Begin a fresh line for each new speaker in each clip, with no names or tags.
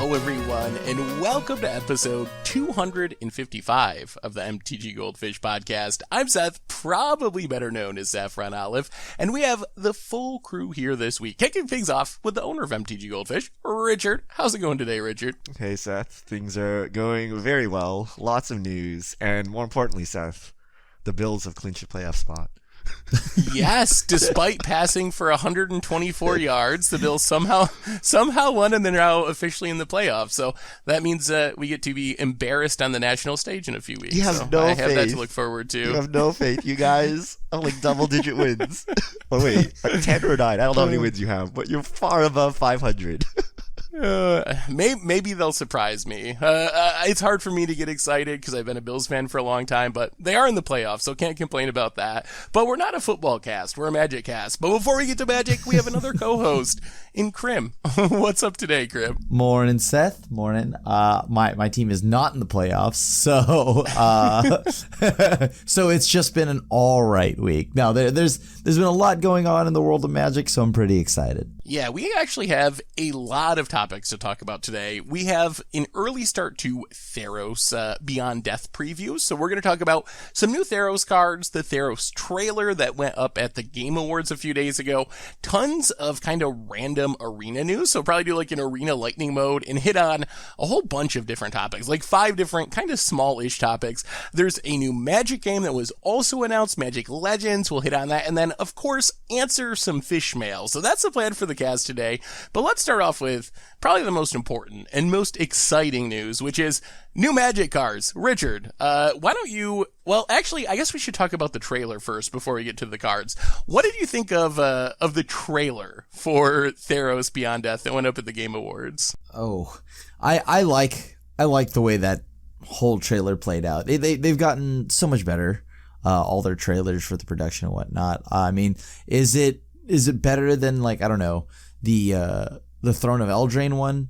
Hello, everyone, and welcome to episode 255 of the MTG Goldfish podcast. I'm Seth, probably better known as Saffron Olive, and we have the full crew here this week, kicking things off with the owner of MTG Goldfish, Richard. How's it going today, Richard?
Hey, Seth. Things are going very well. Lots of news, and more importantly, Seth, the Bills have clinched a playoff spot.
Yes, despite passing for 124 yards, the Bills somehow won, and they're now officially in the playoffs. So that means we get to be embarrassed on the national stage in a few weeks.
You have
so
no
I
faith.
have that to look forward to.
You have no faith. You guys are like double-digit wins. Oh, wait. 10 or 9. I don't know how many wins you have, but you're far above 500.
Maybe they'll surprise me. It's hard for me to get excited because I've been a Bills fan for a long time, but they are in the playoffs, so can't complain about that. But we're not a football cast, we're a Magic cast. But before we get to Magic, we have another co-host in Krim. What's up today, Krim?
Morning, Seth. Morning. My team is not in the playoffs, so so it's just been an all right week. Now there's been a lot going on in the world of Magic, so I'm pretty excited.
Yeah, we actually have a lot of topics to talk about today. We have an early start to Theros Beyond Death preview, so we're going to talk about some new Theros cards, the Theros trailer that went up at the Game Awards a few days ago, tons of kind of random arena news, so probably do like an arena lightning mode and hit on a whole bunch of different topics, like 5 different kind of small-ish topics. There's a new Magic game that was also announced, Magic Legends, we'll hit on that, and then, of course, answer some fish mail. So that's the plan for the cast today, but let's start off with probably the most important and most exciting news, which is new Magic cards. Richard, why don't you, well, actually, I guess we should talk about the trailer first before we get to the cards. What did you think of the trailer for Theros Beyond Death that went up at the Game Awards?
Oh, I like the way that whole trailer played out. They've gotten so much better, all their trailers for the production and whatnot. I mean, is it better than, like, I don't know, the Throne of Eldraine one?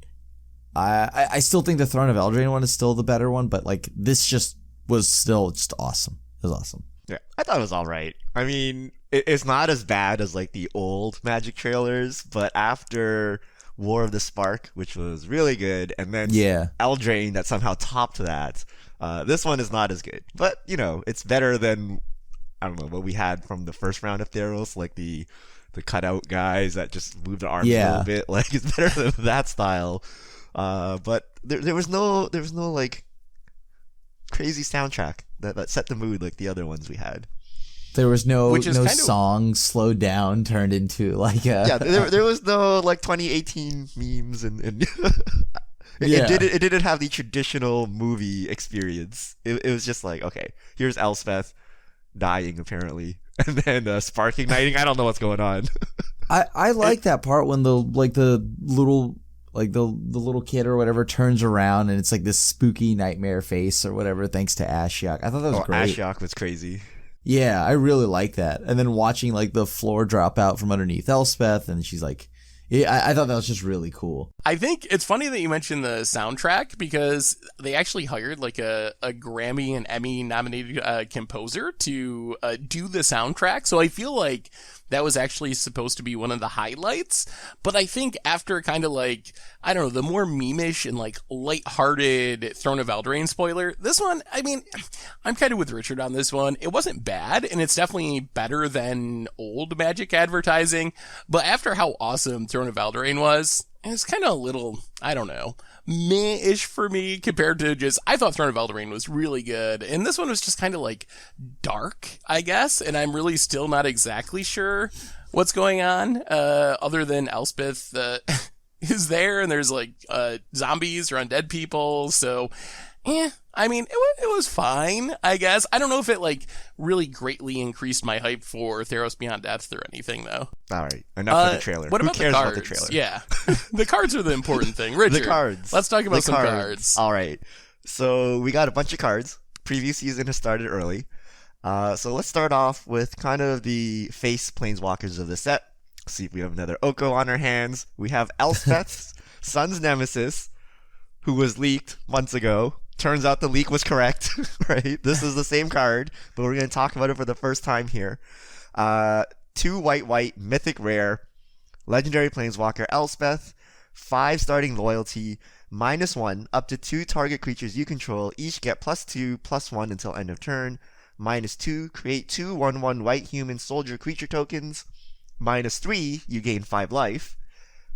I still think the Throne of Eldraine one is still the better one, but like this was still awesome. It was awesome.
Yeah, I thought it was all right. I mean, it's not as bad as like the old Magic trailers, but after War of the Spark, which was really good, and then Eldraine that somehow topped that, this one is not as good. But, you know, it's better than, I don't know, what we had from the first round of Theros, like the cutout guys that just moved the arms a little bit. Like, it's better than that style. But there was no like crazy soundtrack that set the mood like the other ones we had.
There was no song slowed down turned into like a
there was no like 2018 memes and it didn't have the traditional movie experience. It was just like, okay, here's Elspeth dying apparently, and then Spark igniting. I don't know what's going on.
I like that part when the little kid or whatever turns around and it's like this spooky nightmare face or whatever, thanks to Ashiok. I thought that was great.
Ashiok was crazy.
Yeah, I really like that. And then watching like the floor drop out from underneath Elspeth, and she's like, I thought that was just really cool.
I think it's funny that you mentioned the soundtrack because they actually hired like a Grammy and Emmy nominated composer to do the soundtrack. So I feel like that was actually supposed to be one of the highlights. But I think after kind of like, I don't know, the more meme-ish and like lighthearted Throne of Eldraine spoiler, this one, I mean, I'm kind of with Richard on this one. It wasn't bad, and it's definitely better than old Magic advertising. But after how awesome Throne of Eldraine was, it's kind of a little, I don't know, meh-ish for me compared to just, I thought Throne of Eldraine was really good, and this one was just kind of like dark, I guess, and I'm really still not exactly sure what's going on, other than Elspeth is there, and there's like zombies or undead people, so I mean, it was fine, I guess. I don't know if it like really greatly increased my hype for Theros Beyond Death or anything, though.
All right, enough of the trailer.
What about
Who cares
the cards?
about the trailer?
Yeah, the cards are the important thing. Richard,
the cards.
Let's talk about some cards.
All right, so we got a bunch of cards. Preview season has started early. So let's start off with kind of the face planeswalkers of the set. See if we have another Oko on our hands. We have Elspeth's Sun's Nemesis, who was leaked months ago. Turns out the leak was correct, right? This is the same card, but we're going to talk about it for the first time here. 2 white, mythic rare, legendary planeswalker Elspeth, 5 starting loyalty, -1, up to 2 target creatures you control each get +2/+1 until end of turn. -2, create 2 1/1 white human soldier creature tokens. -3, you gain 5 life.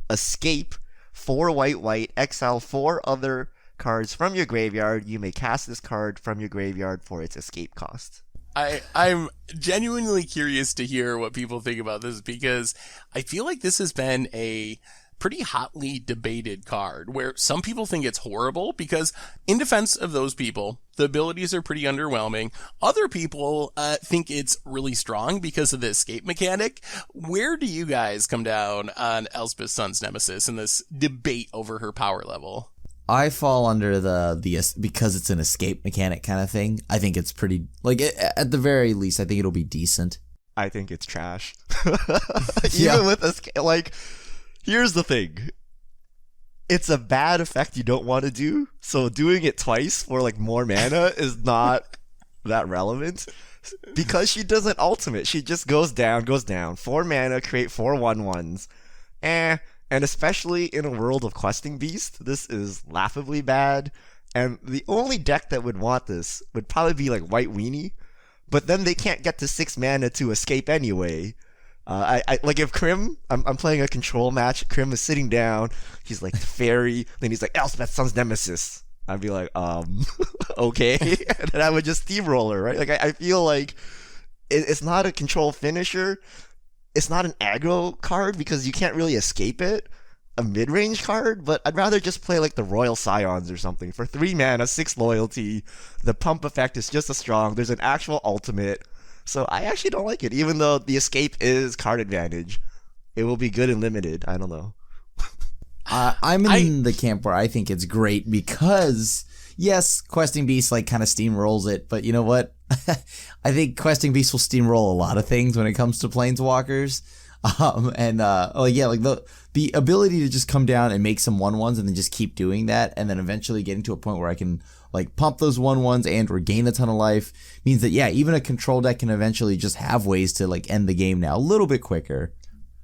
Escape, 4 white, exile 4 other cards from your graveyard. You may cast this card from your graveyard for its escape cost.
I'm genuinely curious to hear what people think about this, because I feel like this has been a pretty hotly debated card where some people think it's horrible because, in defense of those people, the abilities are pretty underwhelming. Other people think it's really strong because of the escape mechanic. Where do you guys come down on Elspeth Sun's Nemesis in this debate over her power level?
I fall under the because it's an escape mechanic kind of thing. I think it's pretty, like, at the very least, I think it'll be decent.
I think it's trash. Even with escape, like, here's the thing. It's a bad effect you don't want to do, so doing it twice for, like, more mana is not that relevant. Because she doesn't ultimate, she just goes down. 4 mana, create 4 1/1s. And especially in a world of Questing Beast, this is laughably bad. And the only deck that would want this would probably be like White Weenie, but then they can't get to 6 mana to escape anyway. I like, if Krim, I'm playing a control match, Krim is sitting down, he's like fairy, then he's like Elspeth Sun's Nemesis. I'd be like, okay, and then I would just steamroller, right? Like, I feel like it's not a control finisher. It's not an aggro card because you can't really escape it. A mid-range card, but I'd rather just play like the Royal Scions or something. For 3 mana, 6 loyalty, the pump effect is just as strong. There's an actual ultimate. So I actually don't like it, even though the escape is card advantage. It will be good and limited. I don't know.
I'm in the camp where I think it's great because, yes, Questing Beast like kind of steamrolls it, but you know what? I think Questing Beast will steamroll a lot of things when it comes to Planeswalkers. The ability to just come down and make some 1/1s and then just keep doing that, and then eventually getting to a point where I can like pump those 1/1s and regain a ton of life means that, yeah, even a control deck can eventually just have ways to like end the game now a little bit quicker.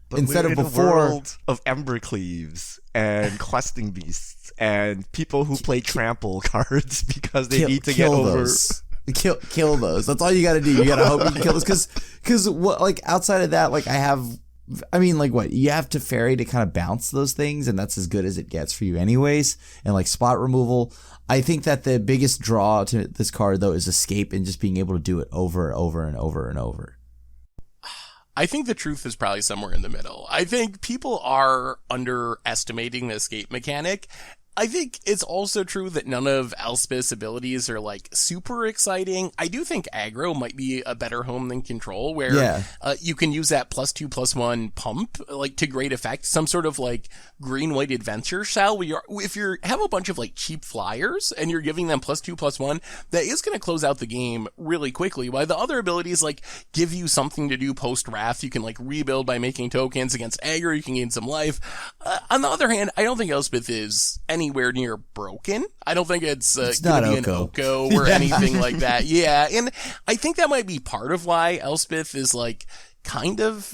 But instead of before, a world of Embercleaves and Questing Beasts and people who play trample cards because they need to get over
those. Kill those. That's all you got to do. You got to hope you can kill those. Because what, like, outside of that, like, you have to fairy to kind of bounce those things, and that's as good as it gets for you anyways. And like spot removal, I think that the biggest draw to this card though is escape and just being able to do it over and over and over and over.
I think the truth is probably somewhere in the middle. I think people are underestimating the escape mechanic. I think it's also true that none of Elspeth's abilities are like super exciting. I do think aggro might be a better home than control, where you can use that +2/+1 pump like to great effect. Some sort of like green-white adventure style. If you have a bunch of like cheap flyers and you're giving them +2/+1, that is going to close out the game really quickly. While the other abilities like give you something to do post Wrath, you can like rebuild by making tokens against aggro. You can gain some life. On the other hand, I don't think Elspeth is anywhere near broken. I don't think it's going to be an Oko or anything like that. Yeah, and I think that might be part of why Elspeth is like kind of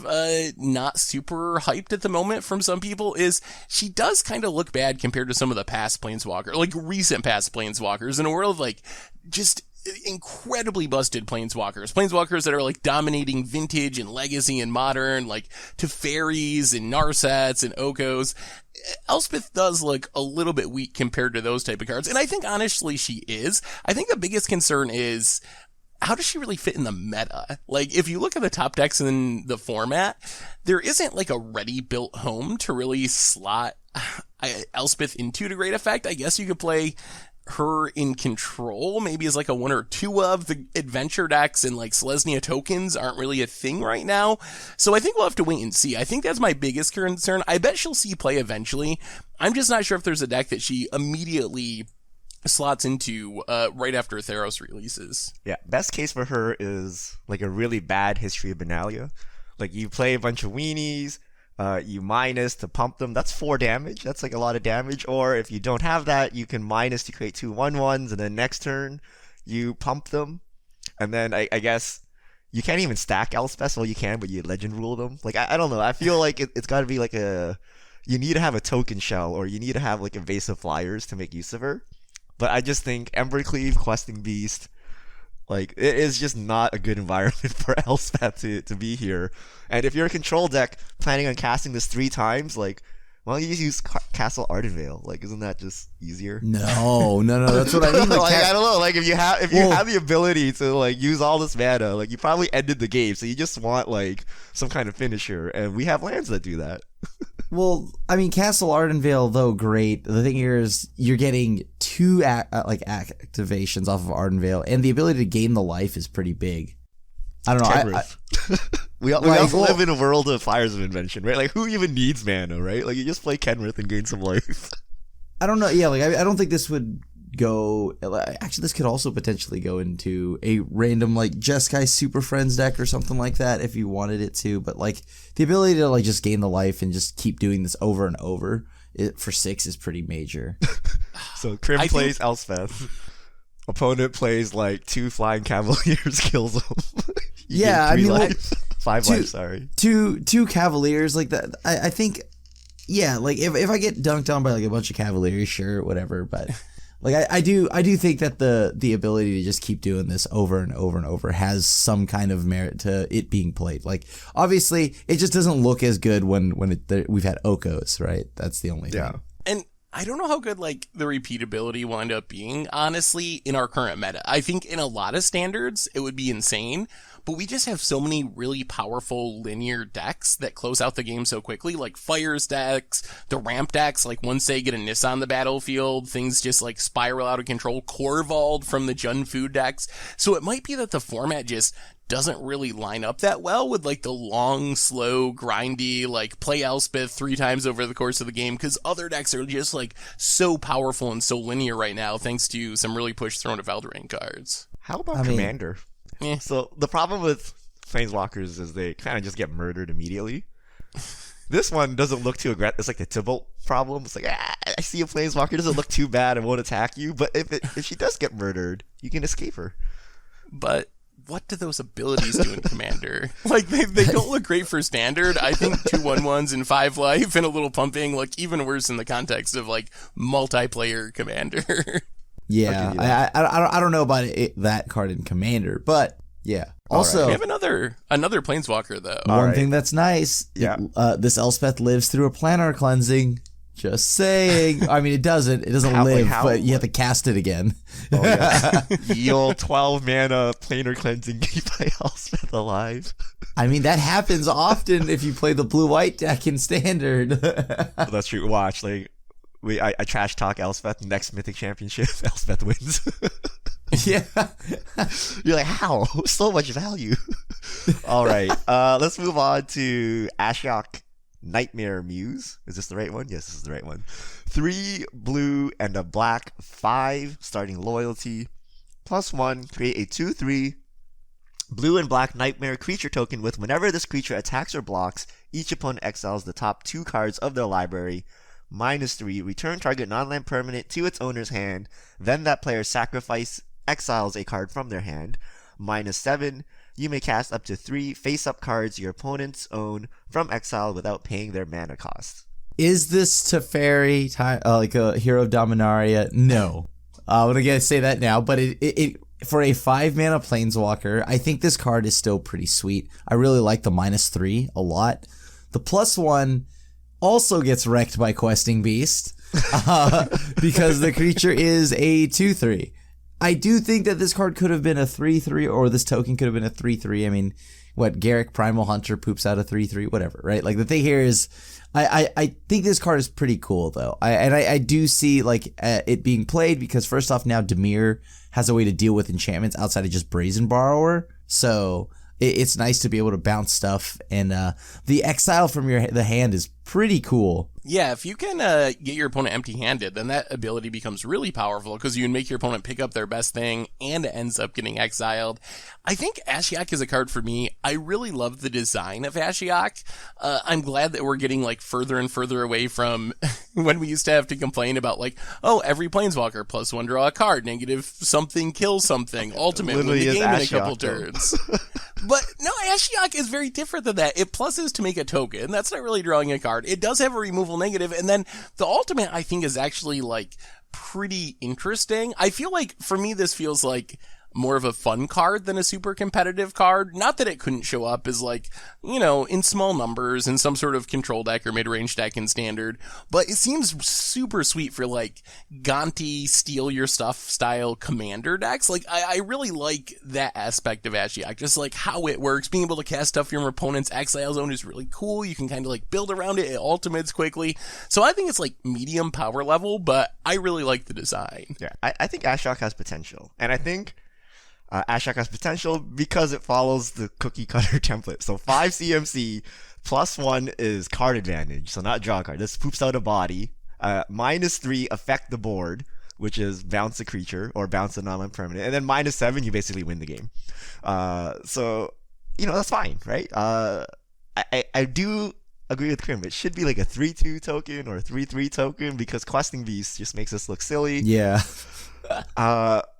not super hyped at the moment from some people, is she does kind of look bad compared to some of the past Planeswalkers, like recent past Planeswalkers, in a world of like just incredibly busted planeswalkers that are like dominating vintage and legacy and modern, like Teferis and Narsets and Okos. Elspeth does look a little bit weak compared to those type of cards, and I think honestly she is. I think the biggest concern is, how does she really fit in the meta? Like, if you look at the top decks in the format, there isn't like a ready-built home to really slot Elspeth into to great effect. I guess you could play her in control, maybe as like a 1 or 2 of the adventure decks, and like Selesnya tokens aren't really a thing right now. So I think we'll have to wait and see. I think that's my biggest concern. I bet she'll see play eventually. I'm just not sure if there's a deck that she immediately slots into right after Theros releases.
Yeah, best case for her is like a really bad History of Benalia. Like, you play a bunch of weenies, you minus to pump them. That's 4 damage. That's like a lot of damage. Or if you don't have that, you can minus to create 2 1/1s, and then next turn you pump them. And then I guess you can't even stack Elspeth. Well, you can, but you legend rule them. Like, I don't know. I feel like it's got to be like a you need to have a token shell or you need to have like invasive flyers to make use of her. But I just think Embercleave, Questing Beast, like it is just not a good environment for Elspeth to be here. And if you're a control deck planning on casting this 3 times, like why don't you just use Castle Ardenvale? Like, isn't that just easier?
No, that's what I mean.
Like, I don't know. Like, if you have the ability to like use all this mana, like you probably ended the game, so you just want like some kind of finisher, and we have lands that do that.
Well, I mean, Castle Ardenvale, though great. The thing here is you're getting 2 activations off of Ardenvale, and the ability to gain the life is pretty big. I don't know.
We also live in a world of Fires of Invention, right? Like, who even needs mana, right? Like, you just play Kenrith and gain some life.
I don't know. Yeah, like I don't think this would go. Actually, this could also potentially go into a random like Jeskai Super Friends deck or something like that if you wanted it to. But like the ability to like just gain the life and just keep doing this over and over for 6 is pretty major.
So Crim plays Elspeth. Opponent plays like 2 Flying Cavaliers, kills them.
Yeah, I mean,
life. 5 life. Sorry,
two Cavaliers like that. I think, yeah, like if I get dunked on by like a bunch of Cavaliers, sure, whatever. But like I do think that the ability to just keep doing this over and over and over has some kind of merit to it being played. Like obviously, it just doesn't look as good when we've had Okos, right? That's the only thing.
And I don't know how good like the repeatability will end up being, honestly, in our current meta. I think in a lot of standards, it would be insane, but we just have so many really powerful linear decks that close out the game so quickly, like Fires decks, the Ramp decks, like once they get a Nis on the battlefield, things just like spiral out of control, Korvald from the Jund Food decks. So it might be that the format just doesn't really line up that well with like the long, slow, grindy, like play Elspeth 3 times over the course of the game, because other decks are just like so powerful and so linear right now thanks to some really push Throne of Eldraine cards.
How about Commander? So the problem with Planeswalkers is they kind of just get murdered immediately. This one doesn't look too aggressive. It's like the Tybalt problem. It's like, I see a Planeswalker, doesn't look too bad and won't attack you, but if she does get murdered, you can escape her.
But what do those abilities do in Commander? Like, they don't look great for Standard. I think 2/1/1s and 5 life and a little pumping look even worse in the context of, like, multiplayer Commander.
Yeah, I don't know about that card in Commander, but yeah. Also,
we have another Planeswalker, though.
One thing that's nice, this Elspeth lives through a planar cleansing. Just saying. I mean, it doesn't live, but you have to cast it again.
Oh, yeah. Yield 12 mana planar cleansing, keep my Elspeth alive.
I mean, that happens often if you play the blue-white deck in Standard.
That's true. Watch, like, I trash talk Elspeth, next Mythic Championship, Elspeth wins.
Yeah.
You're like, how? So much value. All right. Let's move on to Ashiok Nightmare Muse. Is this the right one? Yes, this is the right one. 3 blue and a black, 5 starting loyalty. +1, create a 2/3 blue and black nightmare creature token with whenever this creature attacks or blocks, each opponent exiles the top 2 cards of their library. -3, return target non-land permanent to its owner's hand. Then that player exiles a card from their hand. -7, you may cast up to 3 face-up cards your opponents own from exile without paying their mana cost.
Is this Teferi, like a Hero of Dominaria? No. I'm going to say that now, but it for a 5-mana Planeswalker, I think this card is still pretty sweet. I really like the -3 a lot. The +1 also gets wrecked by Questing Beast because the creature is a 2/3. I do think that this card could have been a 3/3, or this token could have been a 3/3. I mean, what, Garruk Primal Hunter poops out a 3/3, whatever, right? Like, the thing here is, I think this card is pretty cool, though. I do see, like, it being played because, first off, now Dimir has a way to deal with enchantments outside of just Brazen Borrower, so it's nice to be able to bounce stuff, and the exile from the hand is pretty cool.
Yeah, if you can get your opponent empty-handed, then that ability becomes really powerful because you can make your opponent pick up their best thing and it ends up getting exiled. I think Ashiok is a card for me. I really love the design of Ashiok. I'm glad that we're getting like further and further away from when we used to have to complain about like, oh, every Planeswalker +1 draw a card, -something kill something, ultimate win the game in a couple turns. But no, Ashiok is very different than that. It pluses to make a token. That's not really drawing a card. It does have a removal negative, and then the ultimate, I think, is actually, like, pretty interesting. I feel like, for me, this feels like more of a fun card than a super competitive card. Not that it couldn't show up as, like, you know, in small numbers in some sort of control deck or mid-range deck in standard, but it seems super sweet for, like, Gonti, steal your stuff style commander decks. Like, I really like that aspect of Ashiok, just like how it works. Being able to cast stuff from your opponent's exile zone is really cool. You can kind of like build around it ultimates quickly. So I think it's like medium power level, but I really like the design.
Yeah, I think Ashiok has potential, and I think Ashiok has potential because it follows the cookie cutter template. So 5 CMC plus 1 is card advantage, so not draw a card. This poops out a body. -3 affect the board, which is bounce a creature or bounce a non-permanent, and then -7 you basically win the game. So you know that's fine, right? I do agree with Krim. It should be like a 3/2 token or a 3/3 token because Questing Beast just makes us look silly.
Yeah.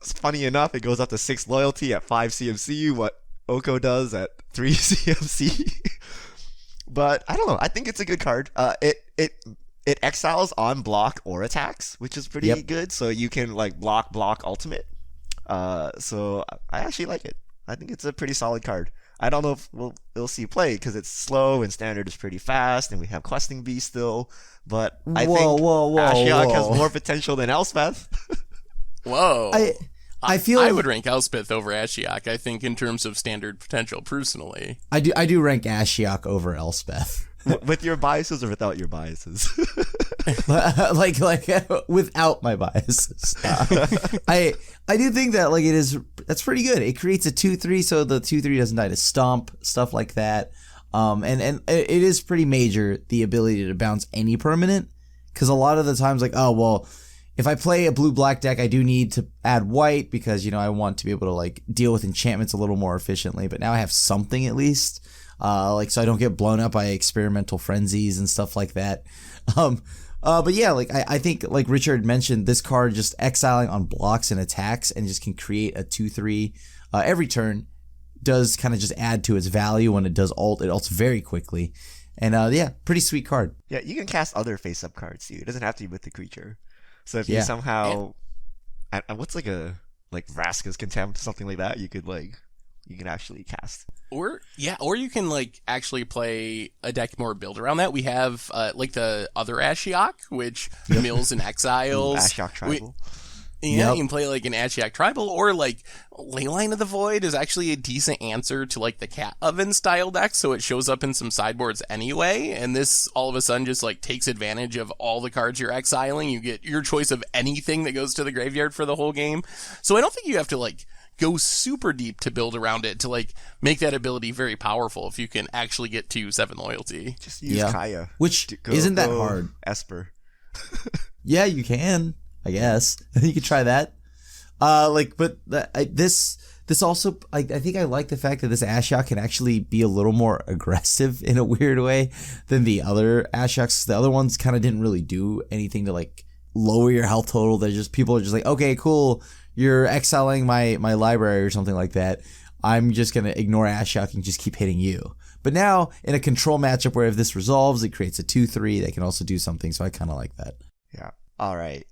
Funny enough, it goes up to 6 loyalty at 5 CMC, what Oko does at 3 CMC. But I don't know. I think it's a good card. It exiles on block or attacks, which is pretty good. So you can like block ultimate. So I actually like it. I think it's a pretty solid card. I don't know if we'll see play because it's slow and standard is pretty fast, and we have Questing Beast still. But I think Ashiok has more potential than Elspeth.
Whoa.
I feel
I would rank Elspeth over Ashiok, I think, in terms of standard potential, personally.
I do rank Ashiok over Elspeth.
With your biases or without your biases?
like without my biases. I do think that like that's pretty good. It creates a 2/3 so the 2/3 doesn't die to stomp, stuff like that. And it is pretty major, the ability to bounce any permanent, because a lot of the times like, oh well, if I play a blue-black deck, I do need to add white because, you know, I want to be able to, like, deal with enchantments a little more efficiently. But now I have something at least, so I don't get blown up by experimental frenzies and stuff like that. But yeah, like, I think, like Richard mentioned, this card just exiling on blocks and attacks and just can create a 2/3 every turn does kind of just add to its value when it does ult. It ults very quickly. And, yeah, pretty sweet card.
Yeah, you can cast other face-up cards, too. It doesn't have to be with the creature. So if you somehow, what's like Vraska's Contempt, something like that, you can actually cast.
Or you can like actually play a deck more built around that. We have like the other Ashiok, which mills and exiles.
Ashiok Tribal.
You can play like an Ashiok Tribal, or like Leyline of the Void is actually a decent answer to like the Cat Oven style deck, so it shows up in some sideboards anyway, and this all of a sudden just like takes advantage of all the cards you're exiling. You get your choice of anything that goes to the graveyard for the whole game. So I don't think you have to like go super deep to build around it to like make that ability very powerful if you can actually get to 7 loyalty.
Just use Kaya.
Which isn't that hard.
Esper.
Yeah, you can. I guess you could try that. This also, I think I like the fact that this Ashiok can actually be a little more aggressive in a weird way than the other Ashioks. The other ones kind of didn't really do anything to like lower your health total. They're just, people are just like, okay, cool, you're exiling my library or something like that. I'm just gonna ignore Ashiok and just keep hitting you. But now in a control matchup where if this resolves, it creates a 2/3. They can also do something. So I kind of like that.
Yeah. All right.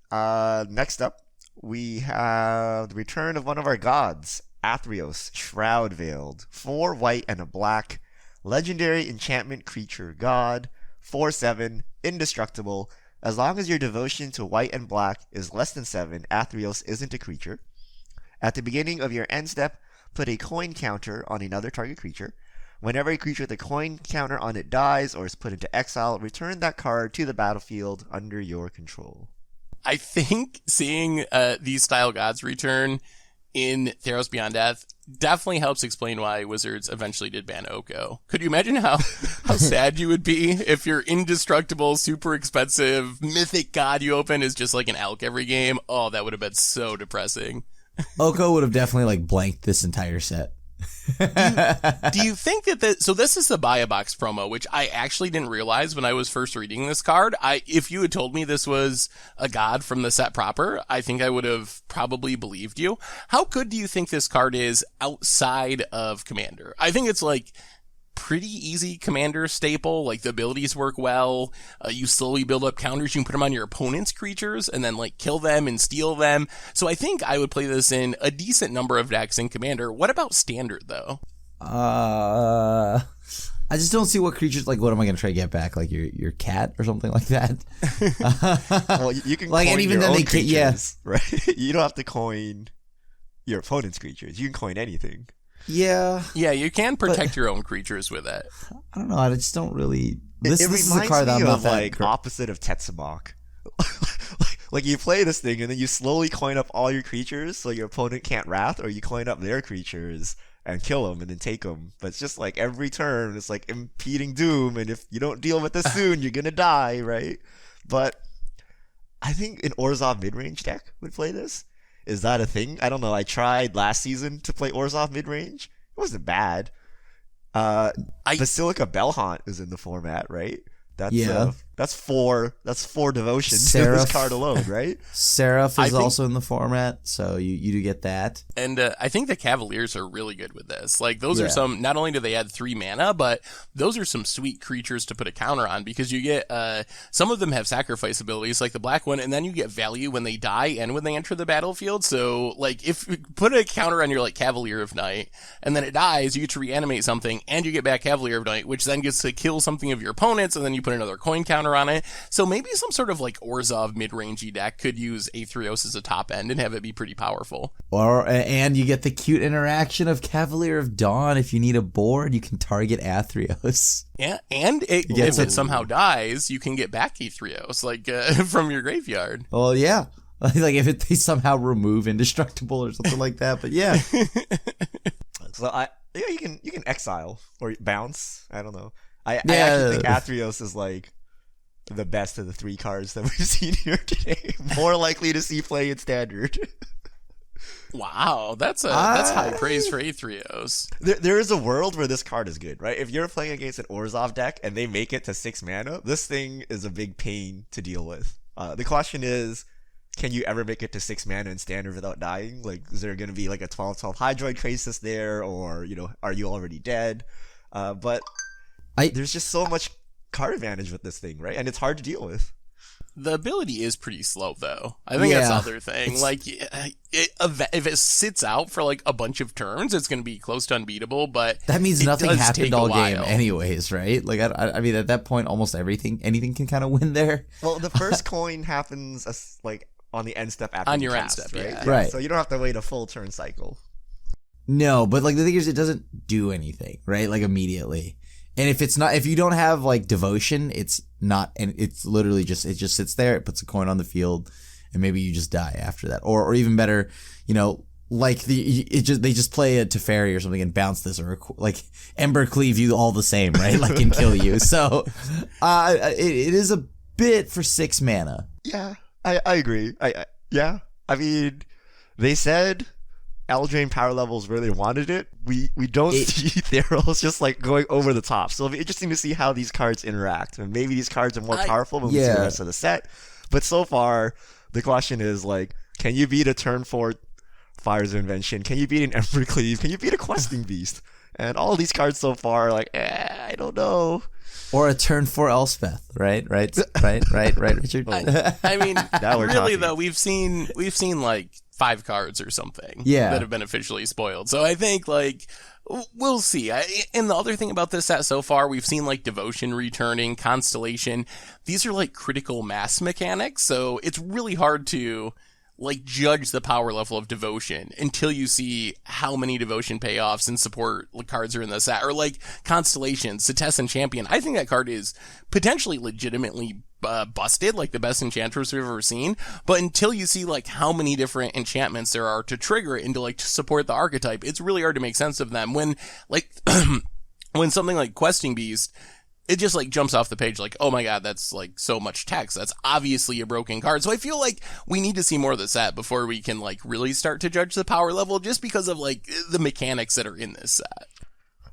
Next up, we have the return of one of our gods, Athreos, Shroud Veiled. 4 white and a black, legendary enchantment creature god, 4/7, indestructible. As long as your devotion to white and black is less than 7, Athreos isn't a creature. At the beginning of your end step, put a coin counter on another target creature. Whenever a creature with a coin counter on it dies or is put into exile, return that card to the battlefield under your control.
I think seeing these style gods return in Theros Beyond Death definitely helps explain why Wizards eventually did ban Oko. Could you imagine how sad you would be if your indestructible, super expensive, mythic god you open is just like an Elk every game? Oh, that would have been so depressing.
Oko would have definitely like blanked this entire set.
Do you think that so this is the buy a box promo, which I actually didn't realize when I was first reading this card. If you had told me this was a god from the set proper, I think I would have probably believed you. How good do you think this card is outside of Commander? I think it's like pretty easy Commander staple. Like the abilities work well. You slowly build up counters. You can put them on your opponent's creatures and then like kill them and steal them. So I think I would play this in a decent number of decks in Commander. What about Standard though?
I just don't see what creatures, like, what am I going to try to get back? Like your cat or something like that?
Well, you can
like,
coin
and even
your
then
own
they
creatures,
yeah.
right? You don't have to coin your opponent's creatures. You can coin anything.
Yeah.
Yeah, you can protect your own creatures with it.
I don't know. I just don't really. This
It
is a
reminds
card that
me
I'm not
of
that
like opposite of Tetsamok. Like you play this thing and then you slowly coin up all your creatures so your opponent can't wrath, or you coin up their creatures and kill them and then take them. But it's just like every turn it's like impeding doom, and if you don't deal with this soon, you're gonna die, right? But I think an Orzhov mid-range deck would play this. Is that a thing? I don't know. I tried last season to play Orzhov mid-range. It wasn't bad. Basilica Bellhaunt is in the format, right? That's four devotion to this card alone, right?
Seraph is also in the format, so you do get that.
And I think the Cavaliers are really good with this. Like, those are some, not only do they add 3 mana, but those are some sweet creatures to put a counter on, because you get, some of them have sacrifice abilities, like the black one, and then you get value when they die and when they enter the battlefield. So, like, if you put a counter on your, like, Cavalier of Night, and then it dies, you get to reanimate something, and you get back Cavalier of Night, which then gets to kill something of your opponents, and then you put another coin counter on it. So maybe some sort of like Orzhov mid-rangey deck could use Athreos as a top end and have it be pretty powerful.
And you get the cute interaction of Cavalier of Dawn. If you need a board, you can target Athreos.
Yeah, and if it somehow dies, you can get back Athreos like from your graveyard.
Well, yeah. Like if they somehow remove Indestructible or something like that. But yeah.
So you can exile or bounce. I don't know. I actually think Athreos is like the best of the 3 cards that we've seen here today. More likely to see play in Standard.
Wow, that's high praise for Athreos.
There is a world where this card is good, right? If you're playing against an Orzhov deck and they make it to 6 mana, this thing is a big pain to deal with. The question is, can you ever make it to 6 mana in Standard without dying? Like, is there going to be like a 12/12 Hydroid Crisis there, or are you already dead? But there's just so much card advantage with this thing, right? And it's hard to deal with.
The ability is pretty slow, though. I think that's the other thing. Like, if it sits out for like a bunch of turns, it's going to be close to unbeatable. But
that means nothing happened all game, anyways, right? Like, I mean, at that point, almost anything can kind of win there.
Well, the first coin happens like on the end step after
on your
cast,
end step,
right?
Right.
So you don't have to wait a full turn cycle.
No, but like the thing is, it doesn't do anything, right? Like immediately. And if you don't have like devotion, it's not, and it's literally just sits there. It puts a coin on the field, and maybe you just die after that, or even better, like they just play a Teferi or something and bounce this, or like Ember Cleave you all the same, right? Like, and kill you. So, it is a bit for 6 mana.
Yeah, I agree. I mean, they said Eldraine power levels where they wanted it. We don't see Theros just like going over the top. So it'll be interesting to see how these cards interact. And maybe these cards are more powerful when we see the rest of the set. But so far, the question is like, can you beat a turn 4 Fires of Invention? Can you beat an Ember Cleave? Can you beat a Questing Beast? And all of these cards so far are like, I don't know.
Or a turn 4 Elspeth, right, Richard?
I mean, really
talking.
though, we've seen like 5 cards or something that have been officially spoiled. So I think like we'll see. And the other thing about this set so far, we've seen like Devotion returning, Constellation. These are like critical mass mechanics, so it's really hard to like judge the power level of Devotion until you see how many Devotion payoffs and support cards are in the set. Or like Constellation, Setessan Champion. I think that card is potentially legitimately busted, like the best Enchantress we've ever seen. But until you see like how many different enchantments there are to trigger it and to like to support the archetype, it's really hard to make sense of them. When like when something like Questing Beast, it just like jumps off the page like, oh my god, that's like so much text. That's obviously a broken card. So I feel like we need to see more of the set before we can like really start to judge the power level, just because of like the mechanics that are in this set.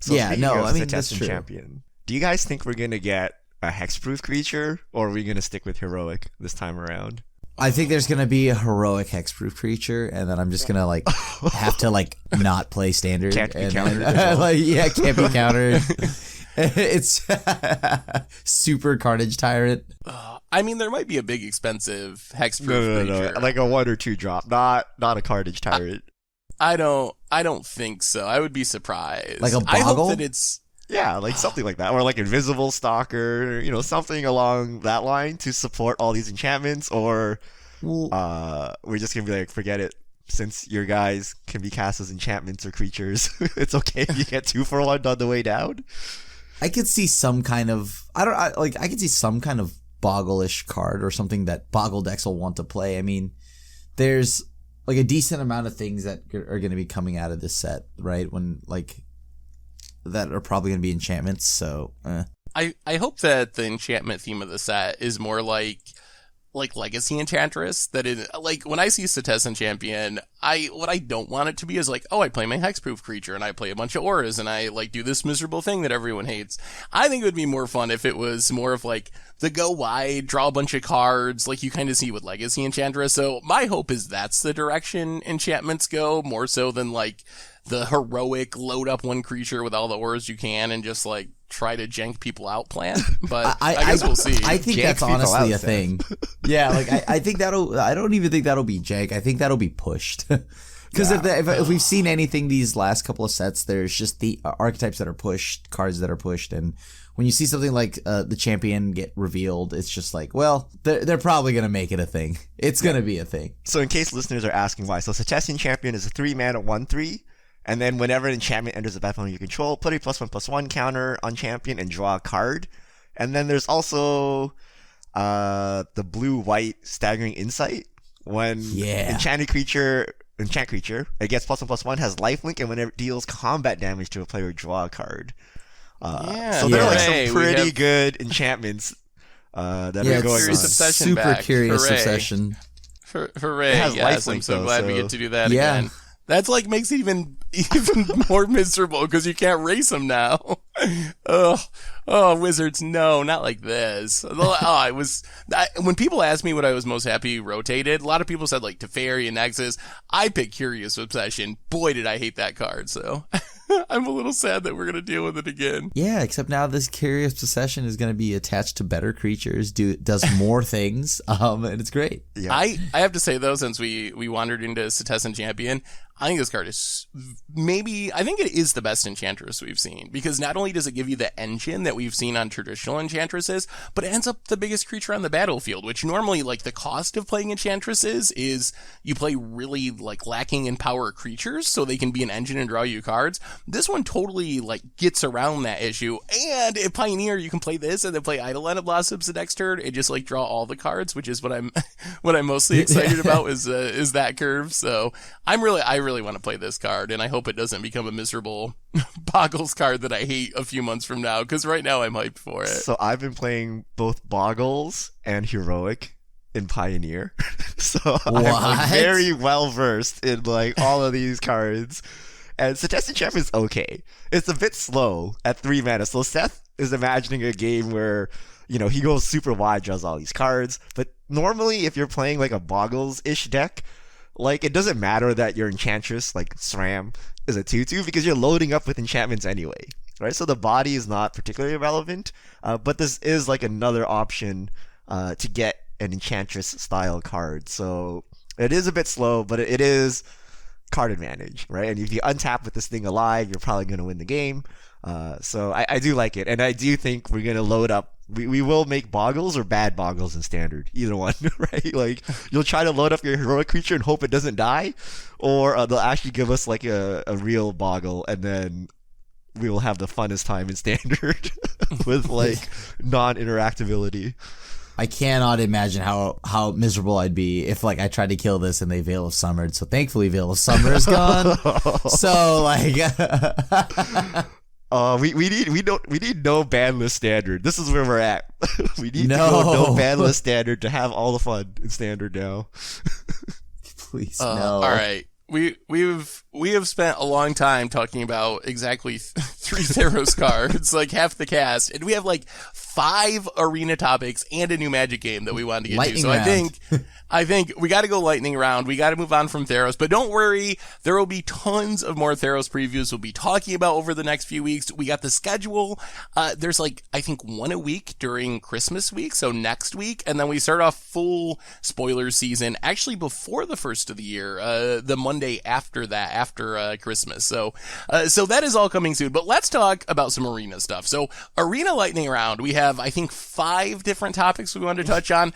So
I mean, that's true.
Champion, do you guys think we're gonna get a hexproof creature, or are we gonna stick with heroic this time around?
I think there's gonna be a heroic hexproof creacher, and then I'm just gonna like have to like not play standard.
Can't be
and
countered.
Like, can't be countered. It's super Carnage Tyrant.
I mean, there might be a big expensive hexproof creature.
No, like a 1 or 2 drop, not a Carnage Tyrant.
I don't think so. I would be surprised.
Like a
I hope
Boggle?
that it's
Like something like that, or like Invisible Stalker, something along that line to support all these enchantments, or we're just gonna be like, forget it. Since your guys can be cast as enchantments or creatures, it's okay if you get 2 for 1 on the way down.
I could see some kind of I could see some kind of Boggle-ish card or something that Boggle decks will want to play. I mean, there's like a decent amount of things that are going to be coming out of this set, right? When like that are probably going to be enchantments. So
I hope that the enchantment theme of the set is more like Legacy Enchantress. That is, like, when I see Setessan Champion, what I don't want it to be is like, oh, I play my hexproof creature and I play a bunch of auras and I like do this miserable thing that everyone hates. I think it would be more fun if it was more of like the go wide, draw a bunch of cards, like you kind of see with Legacy Enchantress. So my hope is that's the direction enchantments go, more so than like the heroic load up one creature with all the auras you can and just like try to jank people out plan. But I guess we'll see.
I think that's honestly a thing. Yeah, like I think I don't even think that'll be jank. I think that'll be pushed. Because if we've seen anything these last couple of sets, there's just the archetypes that are pushed, cards that are pushed, and when you see something like the champion get revealed, it's just like, well, they're probably going to make it a thing. It's going to be a thing.
So in case listeners are asking why, so Setessan Champion is a 3-mana 1/3, and then whenever an enchantment enters the battlefield you control, put a +1/+1 counter on champion and draw a card. And then there's also the blue-white Staggering Insight. When enchant creature, it gets +1/+1, has lifelink, and whenever it deals combat damage to a player, draw a card. So there are like some pretty good enchantments that are going on.
Obsession
super
back.
curious
Hooray.
Obsession.
Hooray!
It has
Yes, I'm
lifelink,
so
though,
glad we
so-
get to do that again. That's like makes it even more miserable because you can't race them now. Oh, Wizards, no, not like this. When people asked me what I was most happy rotated, a lot of people said like Teferi and Nexus. I picked Curious Obsession. Boy, did I hate that card. So I'm a little sad that we're gonna deal with it again.
Yeah, except now this Curious Possession is going to be attached to better creatures, does more things, and it's great.
Yeah.
I have to say though, since we wandered into Setessan Champion, I think this card is I think it is the best Enchantress we've seen, because not only does it give you the engine that we've seen on traditional Enchantresses, but it ends up the biggest creature on the battlefield, which normally, like, the cost of playing Enchantresses is you play really, like, lacking in power creatures so they can be an engine and draw you cards. This one totally, like, gets around that issue, and at Pioneer, you can play this and then play Eidolon of Blossoms the next turn and just, like, draw all the cards, which is what I'm mostly excited about is that curve. So I really want to play this card, and I hope it doesn't become a miserable Boggles card that I hate a few months from now, because right now I'm hyped for it.
So I've been playing both Boggles and Heroic in Pioneer. So I'm like very well versed in like all of these cards. And Setessan Champion is okay. It's a bit slow at 3 mana. So Seth is imagining a game where, he goes super wide, draws all these cards. But normally if you're playing like a Boggles-ish deck, like, it doesn't matter that your Enchantress, like SRAM, is a 2/2 because you're loading up with enchantments anyway, right? So the body is not particularly relevant, but this is like another option to get an Enchantress-style card. So it is a bit slow, but it is card advantage, right? And if you untap with this thing alive, you're probably going to win the game. So I do like it, and I do think we're going to load up. We will make Boggles or bad Boggles in Standard, either one, right? Like, you'll try to load up your heroic creature and hope it doesn't die, or they'll actually give us like a real Boggle, and then we will have the funnest time in Standard with like non-interactability.
I cannot imagine how miserable I'd be if like I tried to kill this and they Veil of Summered. So thankfully Veil of Summer is gone. So like
We need no ban list standard. This is where we're at. We need to go no ban list standard to have all the fun in standard now.
Please no.
All right. We have spent a long time talking about exactly 3 Theros cards, like half the cast, and we have like 5 arena topics and a new Magic game that we wanted to get
lightning
to. So
round.
I think we got to go lightning round. We got to move on from Theros, but don't worry, there will be tons of more Theros previews we'll be talking about over the next few weeks. We got the schedule. There's like, I think 1 a week during Christmas week, so next week, and then we start off full spoiler season actually before the first of the year, the Monday after that, after Christmas. So that is all coming soon, but let's talk about some arena stuff. So arena lightning round, we have, I think, 5 different topics we want to touch on.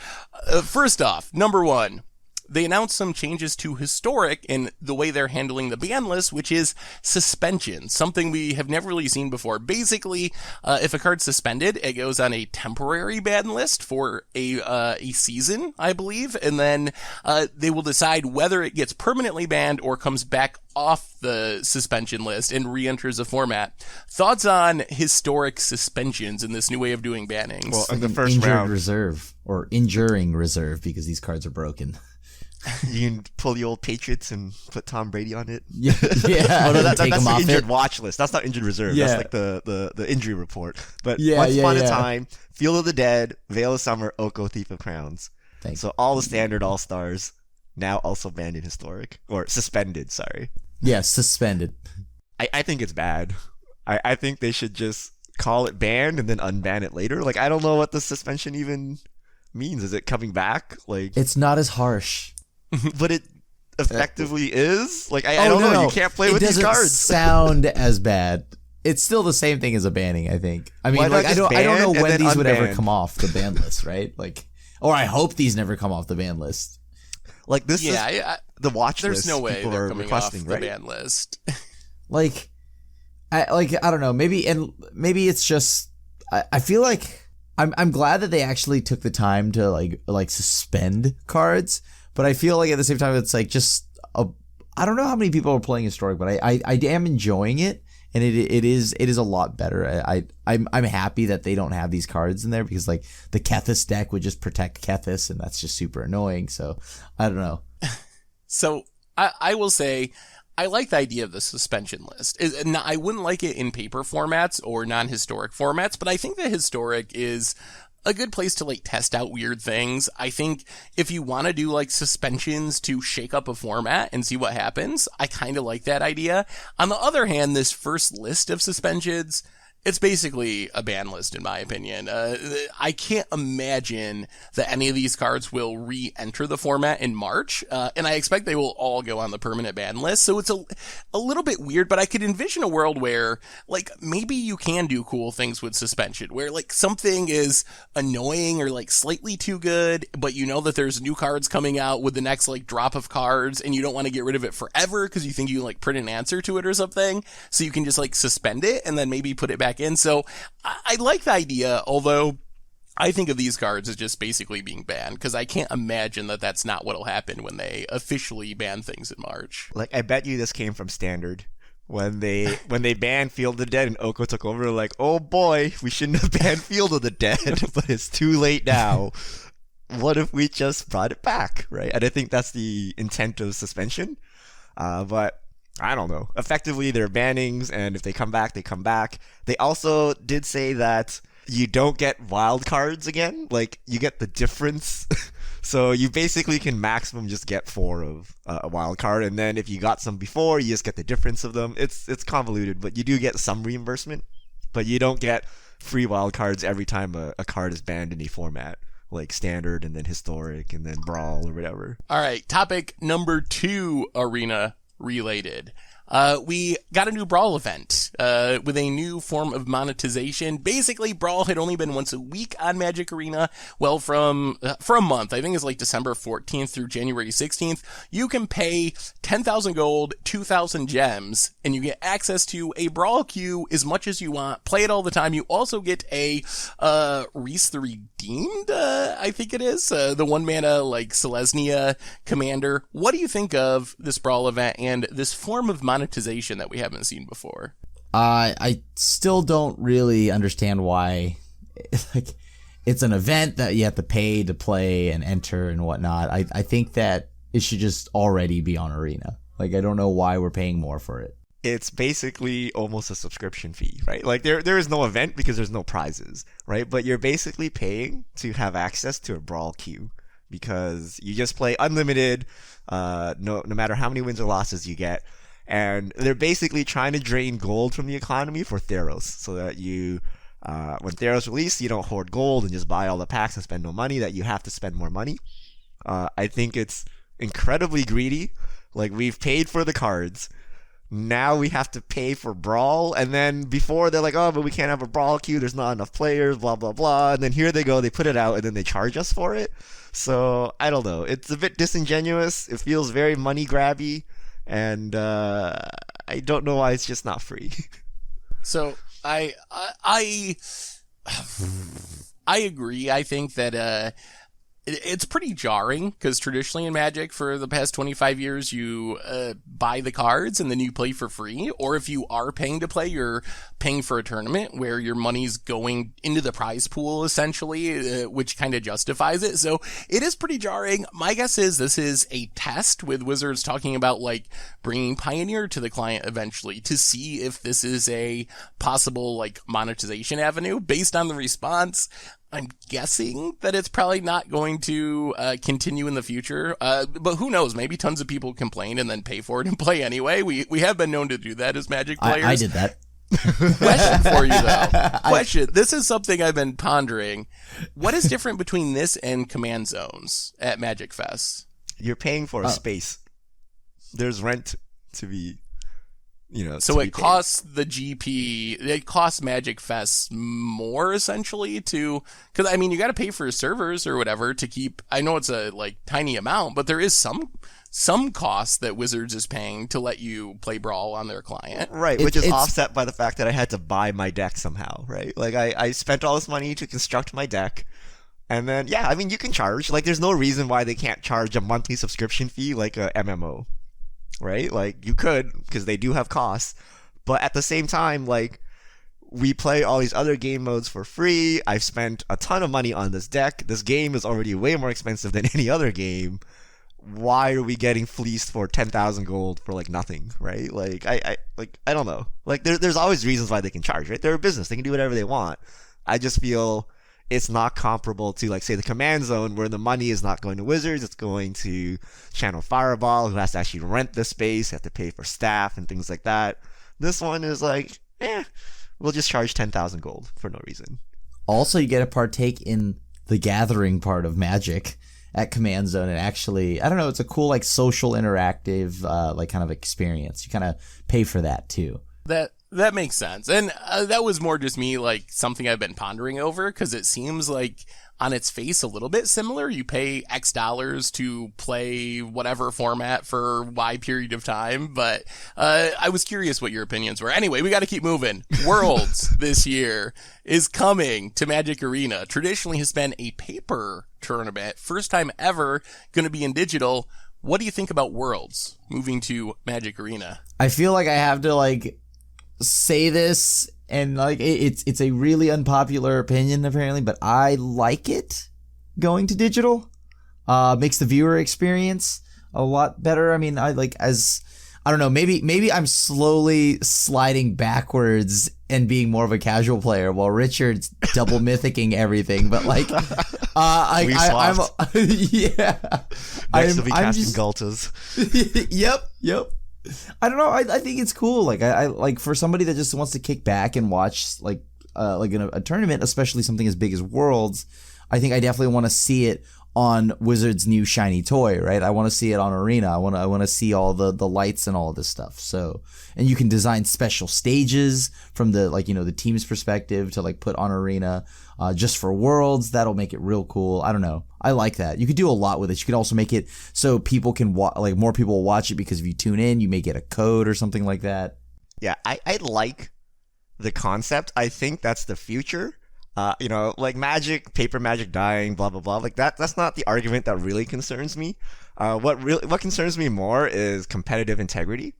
First off, number 1, they announced some changes to Historic in the way they're handling the ban list, which is suspension, something we have never really seen before. Basically, if a card's suspended, it goes on a temporary ban list for a season, I believe, and then they will decide whether it gets permanently banned or comes back off the suspension list and re-enters the format. Thoughts on Historic suspensions in this new way of doing bannings?
Well, in the first
injured
round,
reserve or injuring reserve because these cards are broken.
you can pull the old Patriots and put Tom Brady on it.
Yeah,
Oh, no, that's
take
the
them off
injured
it.
watch list. That's not injured reserve.
Yeah.
That's like the injury report. But
Yeah,
Once
yeah,
Upon a
yeah.
Time, Field of the Dead, Veil of Summer, Oko, Thief of Crowns.
Thanks.
So all the standard all-stars now also banned in Historic. Or suspended, sorry.
Yeah, suspended.
I think it's bad. I think they should just call it banned and then unban it later. Like, I don't know what the suspension even means. Is it coming back? Like,
It's not as harsh.
but it effectively is. Like, I don't know.
No.
You can't play with these
It
cards.
doesn't sound as bad. It's still the same thing as a banning, I think. I mean,
Why not
like I
just
don't know
ban and
when
then
these would ever
unban?
come off the ban list, right? Like, or I hope these never come off the ban list.
Like, this is the watch
there's
list
no way
people
they're
are
coming
requesting,
off the
right?
ban list.
Like, I don't know. Maybe it's just I feel like I'm glad that they actually took the time to like suspend cards, but I feel like at the same time it's like just I don't know how many people are playing Historic, but I am enjoying it, and it is a lot better. I'm happy that they don't have these cards in there because like the Kethis deck would just protect Kethis, and that's just super annoying. So I don't know.
So I will say, I like the idea of the suspension list. I wouldn't like it in paper formats or non-historic formats, but I think that Historic is a good place to like test out weird things. I think if you want to do like suspensions to shake up a format and see what happens, I kind of like that idea. On the other hand, this first list of suspensions, it's basically a ban list, in my opinion. I can't imagine that any of these cards will re-enter the format in March, and I expect they will all go on the permanent ban list. So it's a little bit weird, but I could envision a world where, like, maybe you can do cool things with suspension, where, like, something is annoying or, like, slightly too good, but you know that there's new cards coming out with the next, like, drop of cards, and you don't want to get rid of it forever because you think you can, like, print an answer to it or something. So you can just, like, suspend it and then maybe put it back in. So I like the idea, although I think of these cards as just basically being banned because I can't imagine that that's not what'll happen when they officially ban things in March.
Like, I bet you this came from Standard. When they banned Field of the Dead and Oko took over, like, oh boy, we shouldn't have banned Field of the Dead, but it's too late now. What if we just brought it back, right? And I think that's the intent of suspension. But I don't know. Effectively, they're bannings, and if they come back, they come back. They also did say that you don't get wild cards again. Like, you get the difference. So you basically can maximum just get 4 of a wild card, and then if you got some before, you just get the difference of them. It's convoluted, but you do get some reimbursement. But you don't get free wild cards every time a card is banned in a format, like Standard and then Historic and then Brawl or whatever.
All right, topic number 2, arena related. We got a new Brawl event with a new form of monetization. Basically, Brawl had only been once a week on Magic Arena. Well, for a month, I think it's like December 14th through January 16th, you can pay 10,000 gold, 2,000 gems, and you get access to a Brawl queue as much as you want. Play it all the time. You also get a Reese the Redeemed, I think it is, the 1-mana like Selesnya commander. What do you think of this Brawl event and this form of monetization that we haven't seen before?
I still don't really understand why, like, it's an event that you have to pay to play and enter and whatnot. I think that it should just already be on Arena. Like, I don't know why we're paying more for it.
It's basically almost a subscription fee, right? Like there is no event because there's no prizes, right? But you're basically paying to have access to a brawl queue because you just play unlimited, no matter how many wins or losses you get. And they're basically trying to drain gold from the economy for Theros so that you, when Theros release, you don't hoard gold and just buy all the packs and spend no money, that you have to spend more money. I think it's incredibly greedy. Like, we've paid for the cards. Now we have to pay for Brawl, and then before they're like, oh, but we can't have a Brawl queue, there's not enough players, blah, blah, blah, and then here they go, they put it out, and then they charge us for it. So, I don't know. It's a bit disingenuous. It feels very money grabby, and I don't know why it's just not free.
So, I agree. I think that it's pretty jarring because traditionally in Magic for the past 25 years, you buy the cards and then you play for free. Or if you are paying to play, you're paying for a tournament where your money's going into the prize pool, essentially, which kind of justifies it. So it is pretty jarring. My guess is this is a test with Wizards talking about, like, bringing Pioneer to the client eventually to see if this is a possible, like, monetization avenue. Based on the response, I'm guessing that it's probably not going to continue in the future, but who knows? Maybe tons of people complain and then pay for it and play anyway. We have been known to do that as Magic players.
I did that.
Question for you, though. Question. This is something I've been pondering. What is different between this and Command Zones at Magic Fest?
You're paying for a space. There's rent to be...
so it costs the GP, it costs Magic Fest more essentially to, because I mean, you got to pay for servers or whatever to keep, I know it's a like tiny amount, but there is some cost that Wizards is paying to let you play Brawl on their client.
Right, which is offset by the fact that I had to buy my deck somehow, right? Like I spent all this money to construct my deck. And then, yeah, I mean, you can charge. Like, there's no reason why they can't charge a monthly subscription fee like a MMO. Right? Like, you could, because they do have costs. But at the same time, like, we play all these other game modes for free. I've spent a ton of money on this deck. This game is already way more expensive than any other game. Why are we getting fleeced for 10,000 gold for, like, nothing, right? Like, I don't know. Like, there's always reasons why they can charge, right? They're a business. They can do whatever they want. I just feel it's not comparable to, like, say, the Command Zone, where the money is not going to Wizards, it's going to Channel Fireball, who has to actually rent the space, have to pay for staff and things like that. This one is like, we'll just charge 10,000 gold for no reason.
Also, you get to partake in the gathering part of Magic at Command Zone, and actually, I don't know, it's a cool, like, social interactive, like, kind of experience. You kind of pay for that, too.
That makes sense. And that was more just me, like, something I've been pondering over, because it seems like on its face a little bit similar. You pay X dollars to play whatever format for Y period of time. But I was curious what your opinions were. Anyway, we got to keep moving. Worlds this year is coming to Magic Arena. Traditionally has been a paper tournament. First time ever going to be in digital. What do you think about Worlds moving to Magic Arena?
I feel like I have to, like, say this, and like it's a really unpopular opinion apparently, but I like it going to digital. Makes the viewer experience a lot better. I mean, I don't know, maybe I'm slowly sliding backwards and being more of a casual player while Richard's double mythicking everything, but like I'm yeah.
Next will be casting Galtas.
Yep. I don't know. I think it's cool. Like I like, for somebody that just wants to kick back and watch like in a tournament, especially something as big as Worlds. I think I definitely want to see it on Wizards' new shiny toy, right? I want to see it on Arena. I want to see all the lights and all of this stuff. So, and you can design special stages from the, like, you know, the team's perspective to like put on Arena just for Worlds. That'll make it real cool. I don't know. I like that. You could do a lot with it. You could also make it so people can like more people will watch it, because if you tune in, you may get a code or something like that.
Yeah, I like the concept. I think that's the future. Like Magic, paper Magic dying, blah blah blah. Like that's not the argument that really concerns me. What concerns me more is competitive integrity.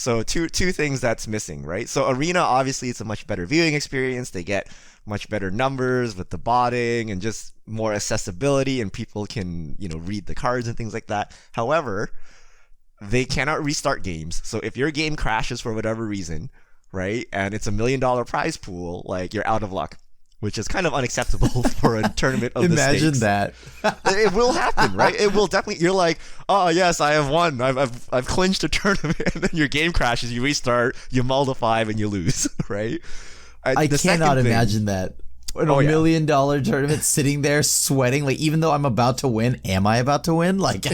So two things that's missing, right? So Arena, obviously, it's a much better viewing experience. They get much better numbers with the botting and just more accessibility, and people can, read the cards and things like that. However, they cannot restart games. So if your game crashes for whatever reason, right, and it's $1 million prize pool, like, you're out of luck, which is kind of unacceptable for a tournament of
Imagine
the stakes.
that.
It will happen, right? It will definitely. You're like, oh yes, I have won. I've clinched a tournament, and then your game crashes. You restart, you mull to 5, and you lose, right?
I cannot imagine that. In $1 million tournament, sitting there sweating, like, even though I'm about to win, am I about to win? Like,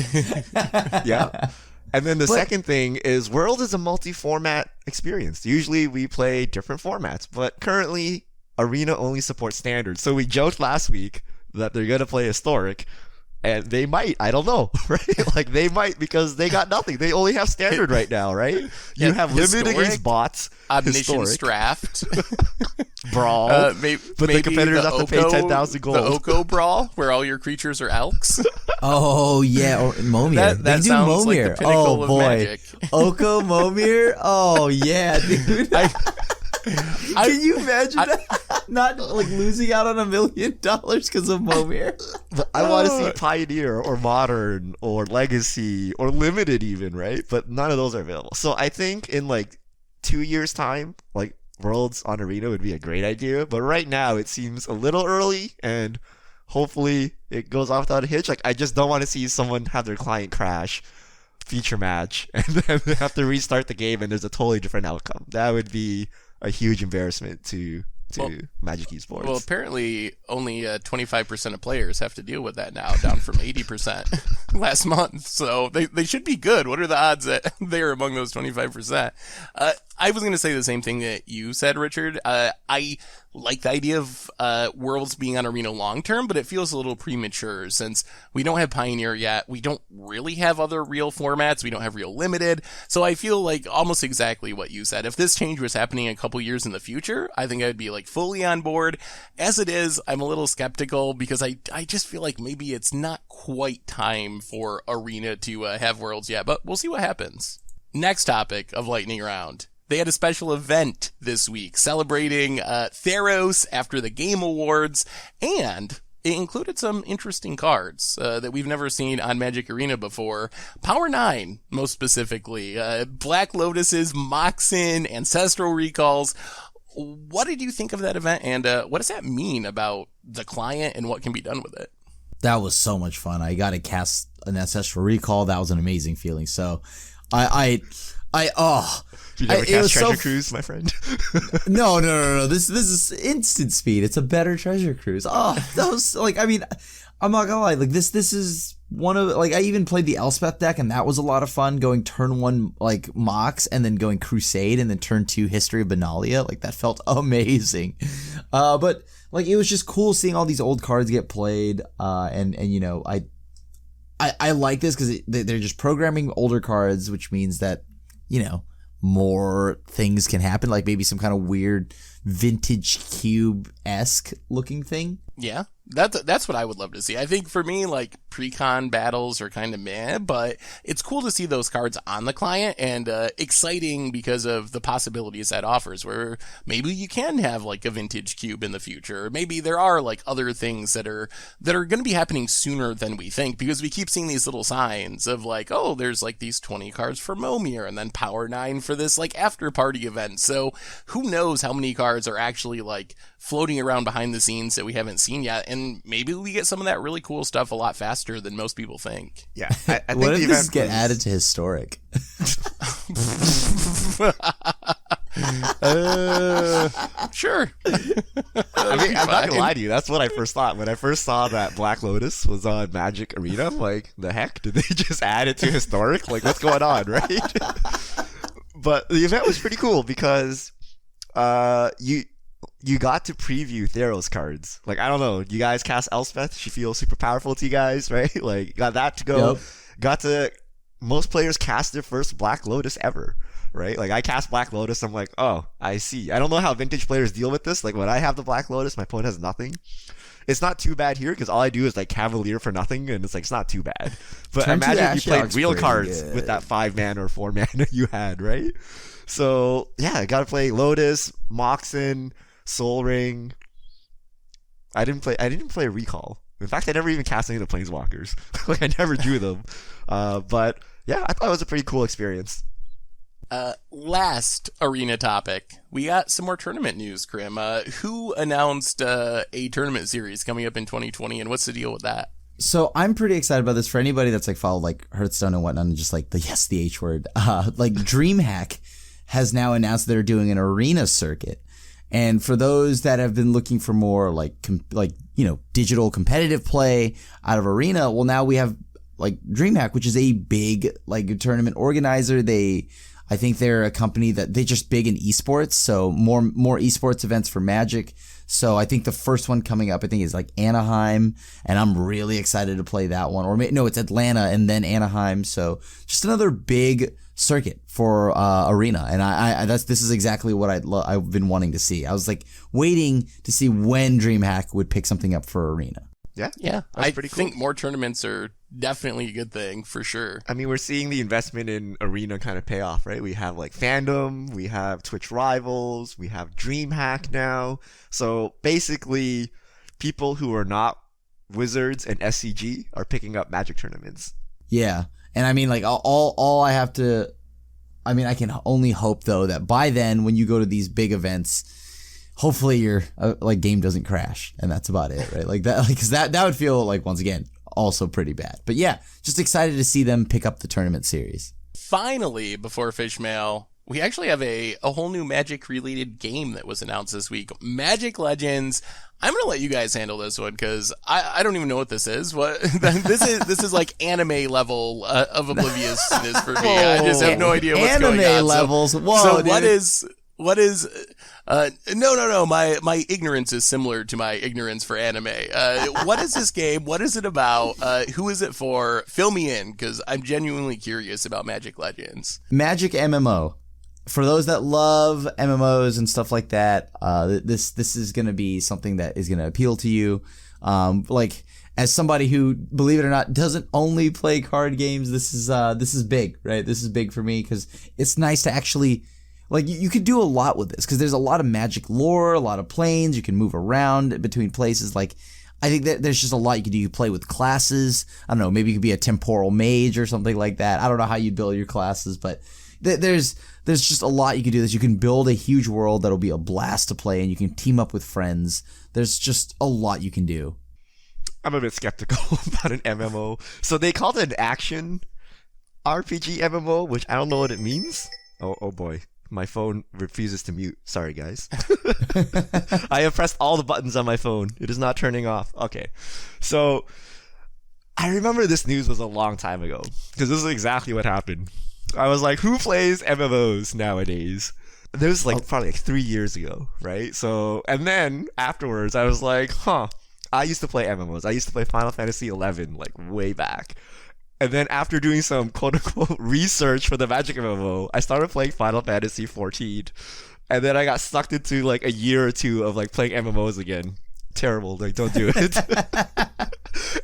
yeah. And then the second thing is Worlds is a multi-format experience. Usually we play different formats, but currently Arena only supports standard. So we joked last week that they're going to play historic, and they might. I don't know, right? Like, they might, because they got nothing. They only have standard right now, right? You have limited against bots,
Omniscience Draft,
Brawl, but the competitors have to pay 10,000 gold.
The Oko Brawl, where all your creatures are elks.
Oh yeah, or Momir.
That
do
sounds
Momir.
like the pinnacle of Magic.
Oko Momir. Oh yeah, dude. Can you imagine that? Not like losing out on $1 million because of Momir?
I want to see Pioneer or Modern or Legacy or Limited even, right? But none of those are available. So I think in like 2 years' time, like, Worlds on Arena would be a great idea. But right now it seems a little early, and hopefully it goes off without a hitch. Like, I just don't want to see someone have their client crash feature match and then they have to restart the game and there's a totally different outcome. That would be a huge embarrassment to Magic Esports.
Well, apparently only 25% of players have to deal with that now, down from 80% last month. So they should be good. What are the odds that they're among those 25%? I was going to say the same thing that you said, Richard. I like the idea of Worlds being on Arena long term, but it feels a little premature since we don't have Pioneer yet. We don't really have other real formats. We don't have real Limited. So I feel like almost exactly what you said. If this change was happening a couple years in the future, I think I'd be like fully on board. As it is, I'm a little skeptical because I just feel like maybe it's not quite time for Arena to have Worlds yet, but we'll see what happens. Next topic of Lightning Round. They had a special event this week celebrating Theros after the Game Awards, and it included some interesting cards that we've never seen on Magic Arena before. Power 9, most specifically. Black Lotuses, Moxen, Ancestral Recalls. What did you think of that event, and what does that mean about the client and what can be done with it?
That was so much fun. I got to cast an Ancestral Recall. That was an amazing feeling. So,
Did you ever cast Treasure Cruise, my friend?
No. This is instant speed. It's a better Treasure Cruise. Oh, that was like, I mean, I'm not gonna lie. Like this is one of, like, I even played the Elspeth deck, and that was a lot of fun. Going turn 1 like Mox, and then going Crusade, and then turn 2 History of Benalia. Like, that felt amazing. But like, it was just cool seeing all these old cards get played. And you know, I like this because they're just programming older cards, which means that, you know, more things can happen, like maybe some kind of weird vintage cube-esque looking thing.
Yeah, that's what I would love to see. I think for me, like, pre-con battles are kind of meh, but it's cool to see those cards on the client, and exciting because of the possibilities that offers, where maybe you can have like a vintage cube in the future, or maybe there are like other things that are going to be happening sooner than we think, because we keep seeing these little signs of like, oh, there's like these 20 cards for Momir, and then Power 9 for this like after party event. So who knows how many cards are actually like floating around behind the scenes that we haven't seen yet, and maybe we get some of that really cool stuff a lot faster than most people think.
Yeah, I think
what if this get added to historic?
Sure.
I mean, I'm not gonna lie to you. That's what I first thought when I first saw that Black Lotus was on Magic Arena. I'm like, the heck? Did they just add it to historic? Like, what's going on, right? But the event was pretty cool because you got to preview Theros cards. Like, I don't know, you guys cast Elspeth? She feels super powerful to you guys, right? Like, got that to go. Yep. Got to most players cast their first Black Lotus ever, right? Like I cast Black Lotus, I'm like, oh, I see. I don't know how vintage players deal with this. Like when I have the Black Lotus, my opponent has nothing. It's not too bad here because all I do is like Cavalier for nothing, and it's like it's not too bad. But imagine if you played real cards with that 5 mana or 4 mana you had, right? So yeah, I gotta play Lotus, Moxen, Soul Ring. I didn't play Recall. In fact, I never even cast any of the Planeswalkers. Like I never drew them. But yeah, I thought it was a pretty cool experience.
Last arena topic. We got some more tournament news, Krim. Who announced a tournament series coming up in 2020, and what's the deal with that?
So I'm pretty excited about this for anybody that's like followed like Hearthstone and whatnot, and just like the H word. Like DreamHack has now announced they're doing an arena circuit. And for those that have been looking for more digital competitive play out of arena, well, now we have like DreamHack, which is a big like tournament organizer. I think they're a company that they're just big in esports. So more esports events for Magic. So I think the first one coming up, I think is like Anaheim, and I'm really excited to play that one. Or no, it's Atlanta and then Anaheim. So just another big circuit for arena, and this is exactly what I've been wanting to see. I was like waiting to see when DreamHack would pick something up for arena.
Yeah. I think more tournaments are definitely a good thing for sure.
I mean, we're seeing the investment in arena kind of pay off, right? We have like Fandom, we have Twitch Rivals, we have DreamHack now. So basically, people who are not Wizards and SCG are picking up Magic tournaments.
Yeah. And I mean, like all I have to, I mean, I can only hope though that by then, when you go to these big events, hopefully your like game doesn't crash, and that's about it, right? Like that, because that would feel like once again also pretty bad. But yeah, just excited to see them pick up the tournament series.
Finally, before Fish Mail, we actually have a whole new Magic related game that was announced this week. Magic Legends. I'm gonna let you guys handle this one because I don't even know what this is. What this is like anime level of obliviousness for me. I just have no idea what's going on.
Anime levels. Whoa,
so
dude.
what is no, my ignorance is similar to my ignorance for anime. What is this game? What is it about? Who is it for? Fill me in, because I'm genuinely curious about Magic Legends.
Magic MMO. For those that love MMOs and stuff like that, this is going to be something that is going to appeal to you. Like as somebody who, believe it or not, doesn't only play card games, this is big, right? This is big for me because it's nice to actually, like, you could do a lot with this because there's a lot of Magic lore, a lot of planes. You can move around between places. Like, I think that there's just a lot you can do. You play with classes. I don't know, maybe you could be a temporal mage or something like that. I don't know how you build your classes, but there's just a lot you can do. This, you can build a huge world that'll be a blast to play, and you can team up with friends. There's just a lot you can do.
I'm a bit skeptical about an MMO. So they called it an action RPG MMO, which I don't know what it means. Oh boy. My phone refuses to mute. Sorry, guys. I have pressed all the buttons on my phone. It is not turning off. Okay. So I remember this news was a long time ago because this is exactly what happened. I was like, who plays MMOs nowadays? This was like probably like 3 years ago, right? So, and then afterwards I was like, I used to play MMOs. I used to play Final Fantasy 11 like way back. And then after doing some quote-unquote research for the Magic MMO, I started playing Final Fantasy 14. And then I got sucked into like a year or two of like playing MMOs again. Terrible. Like, don't do it.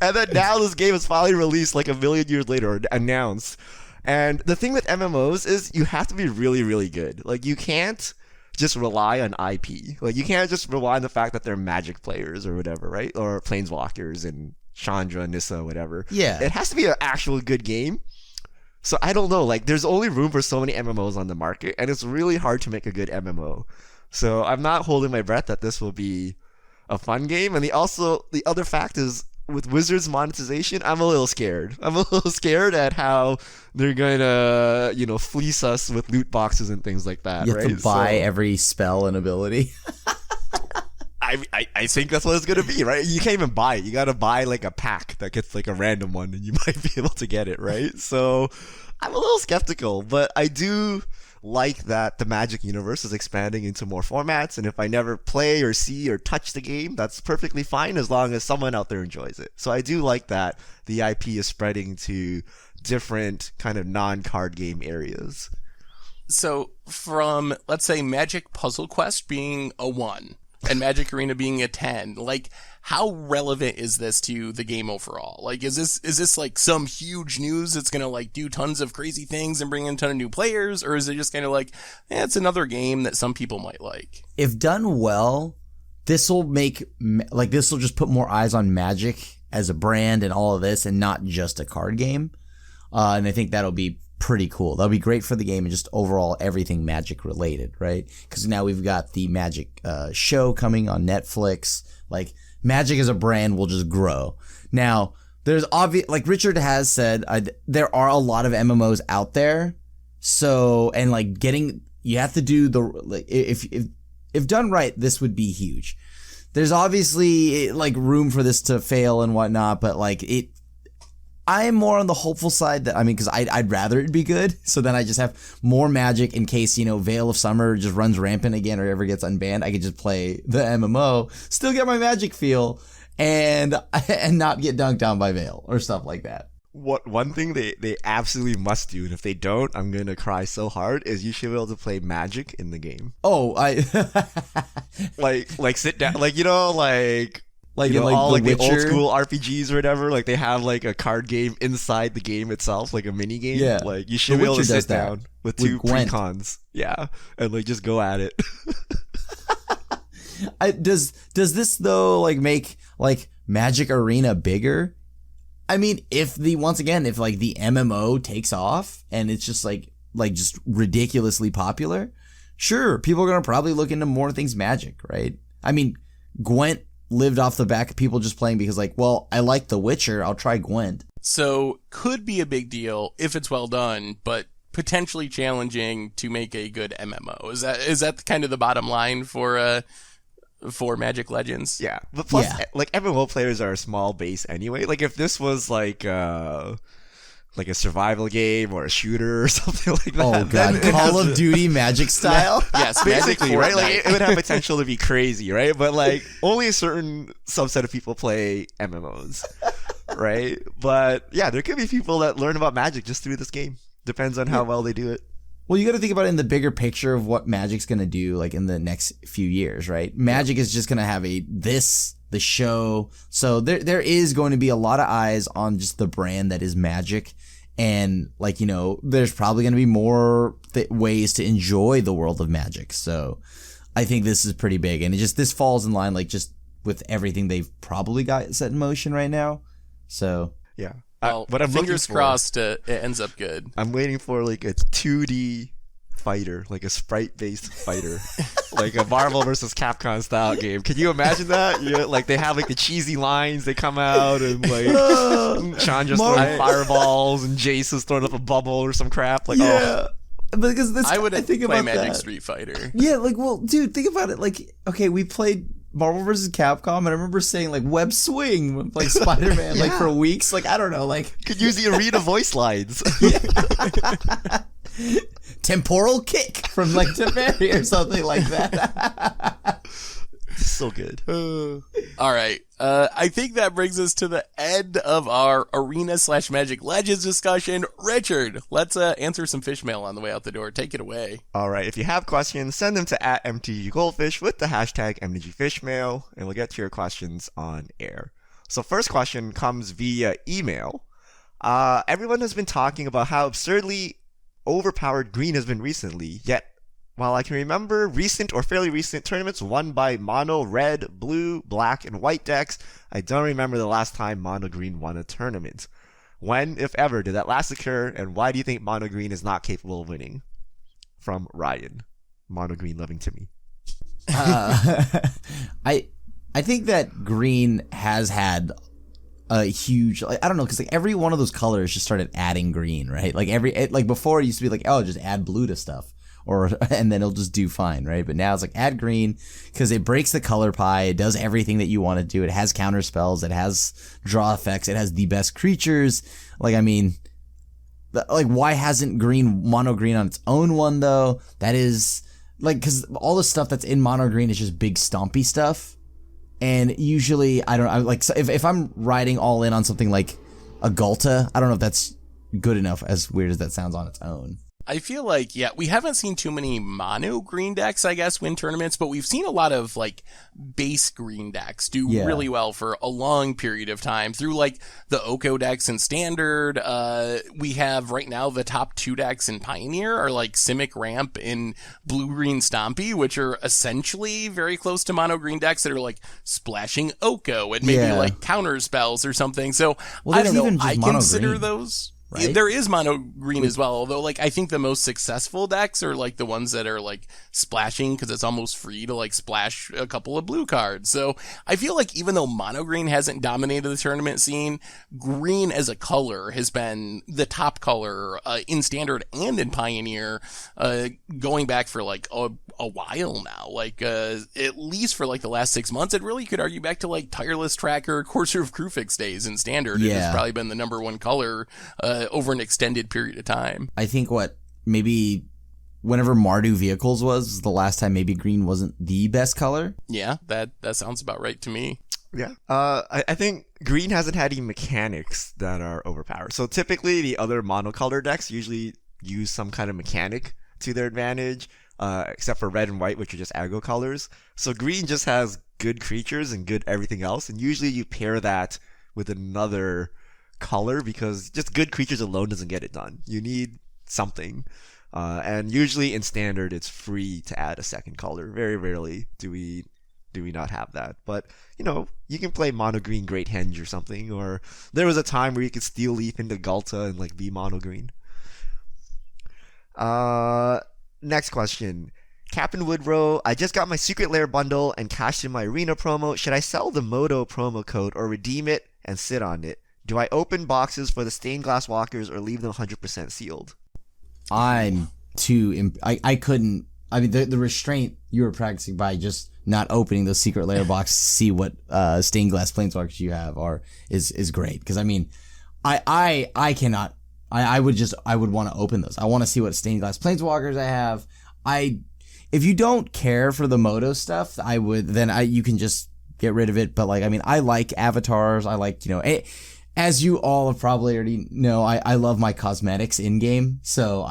And then now this game is finally released like a million years later, or announced. And the thing with MMOs is you have to be really, really good. Like, you can't just rely on IP. Like, you can't just rely on the fact that they're Magic players or whatever, right? Or Planeswalkers and Chandra, Nissa, whatever.
Yeah.
It has to be an actual good game. So I don't know. Like, there's only room for so many MMOs on the market, and it's really hard to make a good MMO. So I'm not holding my breath that this will be a fun game. And the other fact is, with Wizards monetization, I'm a little scared. I'm a little scared at how they're going to, fleece us with loot boxes and things like that.
You have to buy every spell and ability.
I think that's what it's going to be, right? You can't even buy it. You got to buy like a pack that gets like a random one, and you might be able to get it, right? So I'm a little skeptical, but I do like that the Magic universe is expanding into more formats, and if I never play or see or touch the game, that's perfectly fine as long as someone out there enjoys it. So I do like that the IP is spreading to different kind of non-card game areas.
So from, let's say, Magic Puzzle Quest being a 1 and Magic Arena being a 10, like, how relevant is this to the game overall? Like, is this like some huge news that's gonna like do tons of crazy things and bring in a ton of new players, or is it just kind of like, it's another game that some people might like?
If done well, this will just put more eyes on Magic as a brand and all of this, and not just a card game. And I think that'll be pretty cool. That'll be great for the game and just overall everything Magic related, right? Because now we've got the Magic show coming on Netflix. Like, Magic as a brand will just grow. Now, there's like Richard has said, there are a lot of MMOs out there. So, and like you have to do if done right, this would be huge. There's obviously like room for this to fail and whatnot, but like I am more on the hopeful side because I'd rather it be good. So then I just have more Magic in case, Veil of Summer just runs rampant again or ever gets unbanned. I could just play the MMO, still get my Magic feel, and not get dunked on by Veil or stuff like that.
One thing they absolutely must do, and if they don't, I'm gonna cry so hard, is you should be able to play Magic in the game.
Oh,
like sit down, like in like all like the old school RPGs or whatever, like they have like a card game inside the game itself, like a mini game.
Yeah,
like you should be able to sit down with two precons, and like just go at it.
Does this though like make like Magic Arena bigger? I mean, if the MMO takes off and it's just like just ridiculously popular, sure, people are gonna probably look into more things Magic, right? I mean, Gwent lived off the back of people just playing because like, well, I like The Witcher, I'll try Gwent.
So could be a big deal if it's well done, but potentially challenging to make a good MMO. Is that kind of the bottom line for Magic Legends?
Yeah, but plus, like MMO players are a small base anyway. Like if this was like a survival game or a shooter or something like that.
Oh god, Call of Duty Magic style.
Yes,
basically, right? Like it would have potential to be crazy, right? But like only a certain subset of people play MMOs, right? But yeah, there could be people that learn about Magic just through this game. Depends on how well they do it.
Well, you got to think about it in the bigger picture of what Magic's going to do, like in the next few years, right? Magic is just going to have the show. So there is going to be a lot of eyes on just the brand that is Magic. And like, there's probably going to be more ways to enjoy the world of Magic. So I think this is pretty big. And this falls in line, like just with everything they've probably got set in motion right now. So
yeah.
Well, what I'm fingers crossed it ends up good.
I'm waiting for like a 2D fighter, like a sprite-based fighter, like a Marvel versus Capcom style game. Can you imagine that? Like they have like the cheesy lines they come out and like Chandra's throwing fireballs and Jace is throwing up a bubble or some crap. Like
because
I would
think
play
about
Magic
that.
Street Fighter.
Yeah, like well, dude, think about it. Like okay, we played Marvel vs. Capcom, and I remember saying like web swing, like Spider-Man, like for weeks. Like I don't know, like
could use the arena voice lines.
Temporal kick from like Teferi or something like that.
So good.
All right. I think that brings us to the end of our Arena/Magic Legends discussion. Richard, let's answer some fish mail on the way out the door. Take it away.
All right. If you have questions, send them to @MTGGoldfish with the hashtag MTGFishmail, and we'll get to your questions on air. So first question comes via email. Everyone has been talking about how absurdly overpowered green has been recently, yet while I can remember recent or fairly recent tournaments won by mono, red, blue, black, and white decks, I don't remember the last time mono green won a tournament. When, if ever, did that last occur, and why do you think mono green is not capable of winning? From Ryan. Mono green loving Timmy.
I think that green has had a huge, like, I don't know, because like every one of those colors just started adding green, right? Like before it used to be like, oh, just add blue to stuff. And then it'll just do fine, right? But now it's like add green because it breaks the color pie. It does everything that you want to do. It has counter spells. It has draw effects. It has the best creatures. Like, I mean, like why hasn't mono green on its own one though? That is like, because all the stuff that's in mono green is just big stompy stuff. And usually I like, so if I'm riding all in on something like a Gulta, I don't know if that's good enough, as weird as that sounds on its own.
I feel like, yeah, we haven't seen too many mono green decks, I guess, win tournaments, but we've seen a lot of, like, base green decks do really well for a long period of time through, like, the Oko decks in Standard. We have right now the top 2 decks in Pioneer are, like, Simic Ramp and Blue-Green Stompy, which are essentially very close to mono green decks that are, like, splashing Oko and maybe, like, counter spells or something. So, I don't know, I consider those... Right? There is mono green as well, although like I think the most successful decks are like the ones that are like splashing because it's almost free to like splash a couple of blue cards. So I feel like even though mono green hasn't dominated the tournament scene, green as a color has been the top color in Standard and in Pioneer, going back for like a while now. Like at least for like the last 6 months, it really could argue back to like Tireless Tracker, Courser of Krufix days in Standard. It has probably been the number 1 color over an extended period of time.
I think maybe whenever Mardu Vehicles was the last time maybe green wasn't the best color.
Yeah, that sounds about right to me.
Yeah. I think green hasn't had any mechanics that are overpowered. So typically the other monocolor decks usually use some kind of mechanic to their advantage, except for red and white, which are just aggro colors. So green just has good creatures and good everything else, and usually you pair that with another color because just good creatures alone doesn't get it done. You need something, and usually in Standard it's free to add a second color. Very rarely do we not have that, but you know, you can play mono green Great Henge or something, or there was a time where you could Steel Leaf into Galta and like be mono green. Next question. Captain Woodrow, I just got my Secret Lair bundle and cashed in my Arena promo. Should I sell the Moto promo code or redeem it and sit on it? Do I open boxes for the stained glass walkers or leave them 100% sealed?
I'm too... I couldn't... I mean, the restraint you were practicing by just not opening the Secret Lair box to see what stained glass planeswalkers you have is great. Because, I mean, I cannot... I would want to open those. I want to see what stained glass planeswalkers I have. If you don't care for the Moto stuff, you can just get rid of it. But, like, I mean, I like avatars. I like, you know... As you all have probably already know, I love my cosmetics in-game, so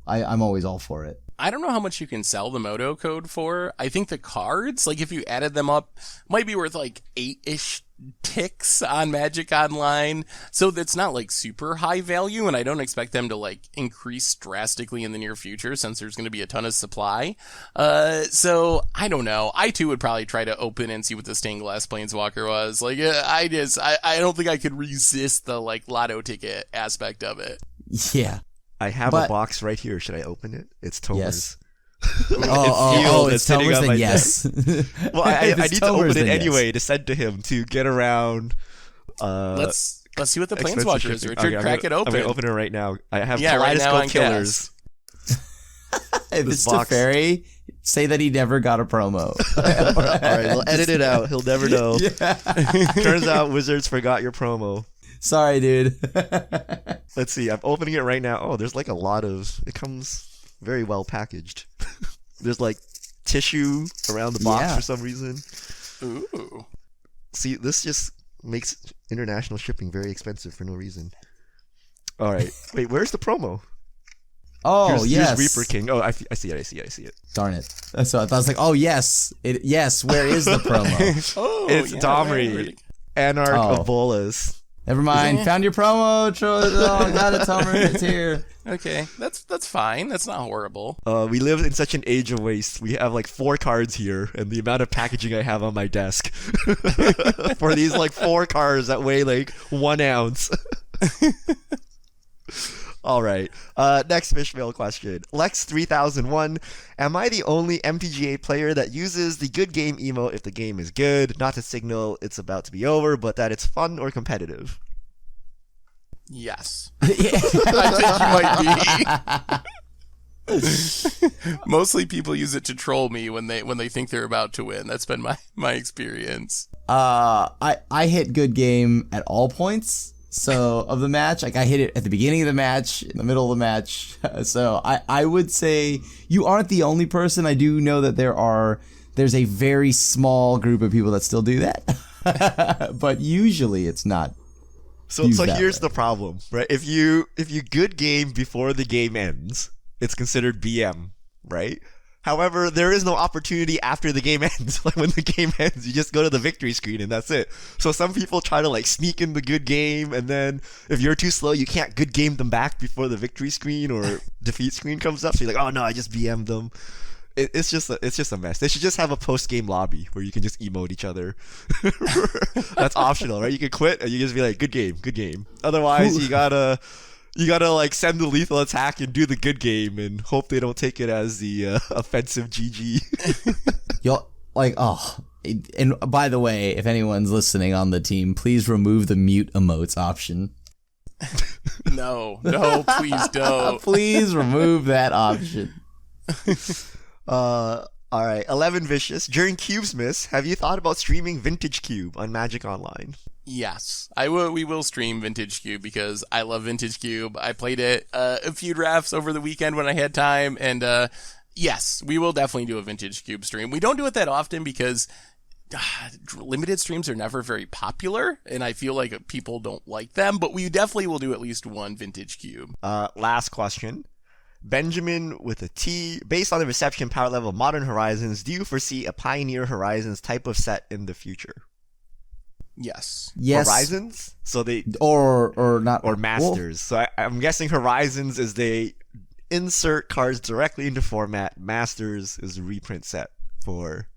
I'm always all for it.
I don't know how much you can sell the Moto code for. I think the cards, like if you added them up, might be worth like 8-ish ticks on Magic Online. So that's not like super high value, and I don't expect them to like increase drastically in the near future since there's going to be a ton of supply. So I don't know. I too would probably try to open and see what the stained glass planeswalker was. Like I don't think I could resist the like lotto ticket aspect of it.
Yeah.
I have a box right here. Should I open it? It's Tomer's.
Yes. It's Tomer's, then yes.
Well, I need to open it anyway to send to him to get around.
Let's see what the planeswalker is. Richard, crack it open.
I'm gonna open it right now. I have
Kaleidoscope
right Killers.
If it's Teferi, say that he never got a promo.
All right, we'll edit it out. He'll never know. Yeah. Turns out Wizards forgot your promo.
Sorry, dude.
Let's see. I'm opening it right now. Oh, there's like a lot of... It comes very well packaged. There's like tissue around the box for some reason.
Ooh.
See, this just makes international shipping very expensive for no reason. All right. Wait, where's the promo?
Oh,
here's Reaper King. Oh, I see it.
Darn it. So I was like, oh, yes. Yes, where is the promo?
It's Domri, Anarch of Bolas.
Never mind. Found your promo, Troy. Oh, got it, Tomer. It's here.
Okay, that's fine. That's not horrible.
We live in such an age of waste. We have like 4 cards here, and the amount of packaging I have on my desk for these like 4 cards that weigh like 1 ounce. All right. Next Fishmail question. Lex 3001. Am I the only MTGA player that uses the good game emote if the game is good, not to signal it's about to be over, but that it's fun or competitive?
Yes. I think you might be. Mostly people use it to troll me when they think they're about to win. That's been my experience.
I hit good game at all points. So of the match, like I hit it at the beginning of the match, in the middle of the match. So I would say you aren't the only person. I do know that there's a very small group of people that still do that, but usually it's not
So here's the problem, right? If you good game before the game ends, it's considered BM, right? However, there is no opportunity after the game ends. Like when the game ends, you just go to the victory screen and that's it. So some people try to like sneak in the good game, and then if you're too slow, you can't good game them back before the victory screen or defeat screen comes up. So you're like, oh no, I just BM'd them. It's just a mess. They should just have a post game lobby where you can just emote each other. That's optional, right? You can quit and you just be like, good game. Otherwise, you gotta like send the lethal attack and do the good game and hope they don't take it as the offensive GG.
You'll like, oh, and by the way, if anyone's listening on the team, please remove the mute emotes option.
No, please don't.
Please remove that option.
All right, 11 Vicious. During Cubesmas, have you thought about streaming Vintage Cube on Magic Online?
Yes, we will stream Vintage Cube because I love Vintage Cube. I played it a few drafts over the weekend when I had time, and yes, we will definitely do a Vintage Cube stream. We don't do it that often because limited streams are never very popular, and I feel like people don't like them, but we definitely will do at least one Vintage Cube.
Last question. Benjamin with a T. Based on the reception power level of Modern Horizons, do you foresee a Pioneer Horizons type of set in the future?
Yes.
Horizons? So they
or not
or Masters. Well, so I'm guessing Horizons is they insert cards directly into format. Masters is a reprint set for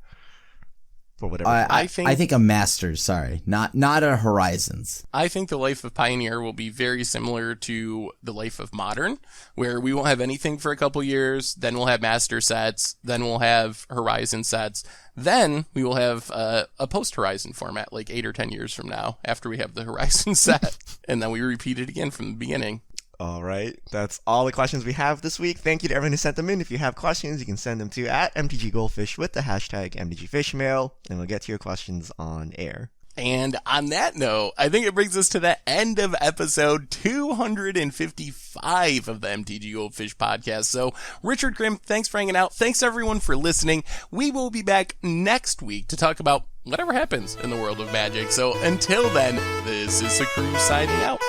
whatever.
I think a Masters, sorry. Not a Horizons.
I think the life of Pioneer will be very similar to the life of Modern, where we won't have anything for a couple years, then we'll have Master sets, then we'll have Horizon sets, then we will have a post-Horizon format, like 8 or 10 years from now, after we have the Horizon set, and then we repeat it again from the beginning.
All right. That's all the questions we have this week. Thank you to everyone who sent them in. If you have questions, you can send them to @MTGGoldfish with the hashtag MTGFishmail, and we'll get to your questions on air.
And on that note, I think it brings us to the end of episode 255 of the MTG Goldfish podcast. So, Richard Grimm, thanks for hanging out. Thanks everyone for listening. We will be back next week to talk about whatever happens in the world of Magic. So, until then, this is the crew signing out.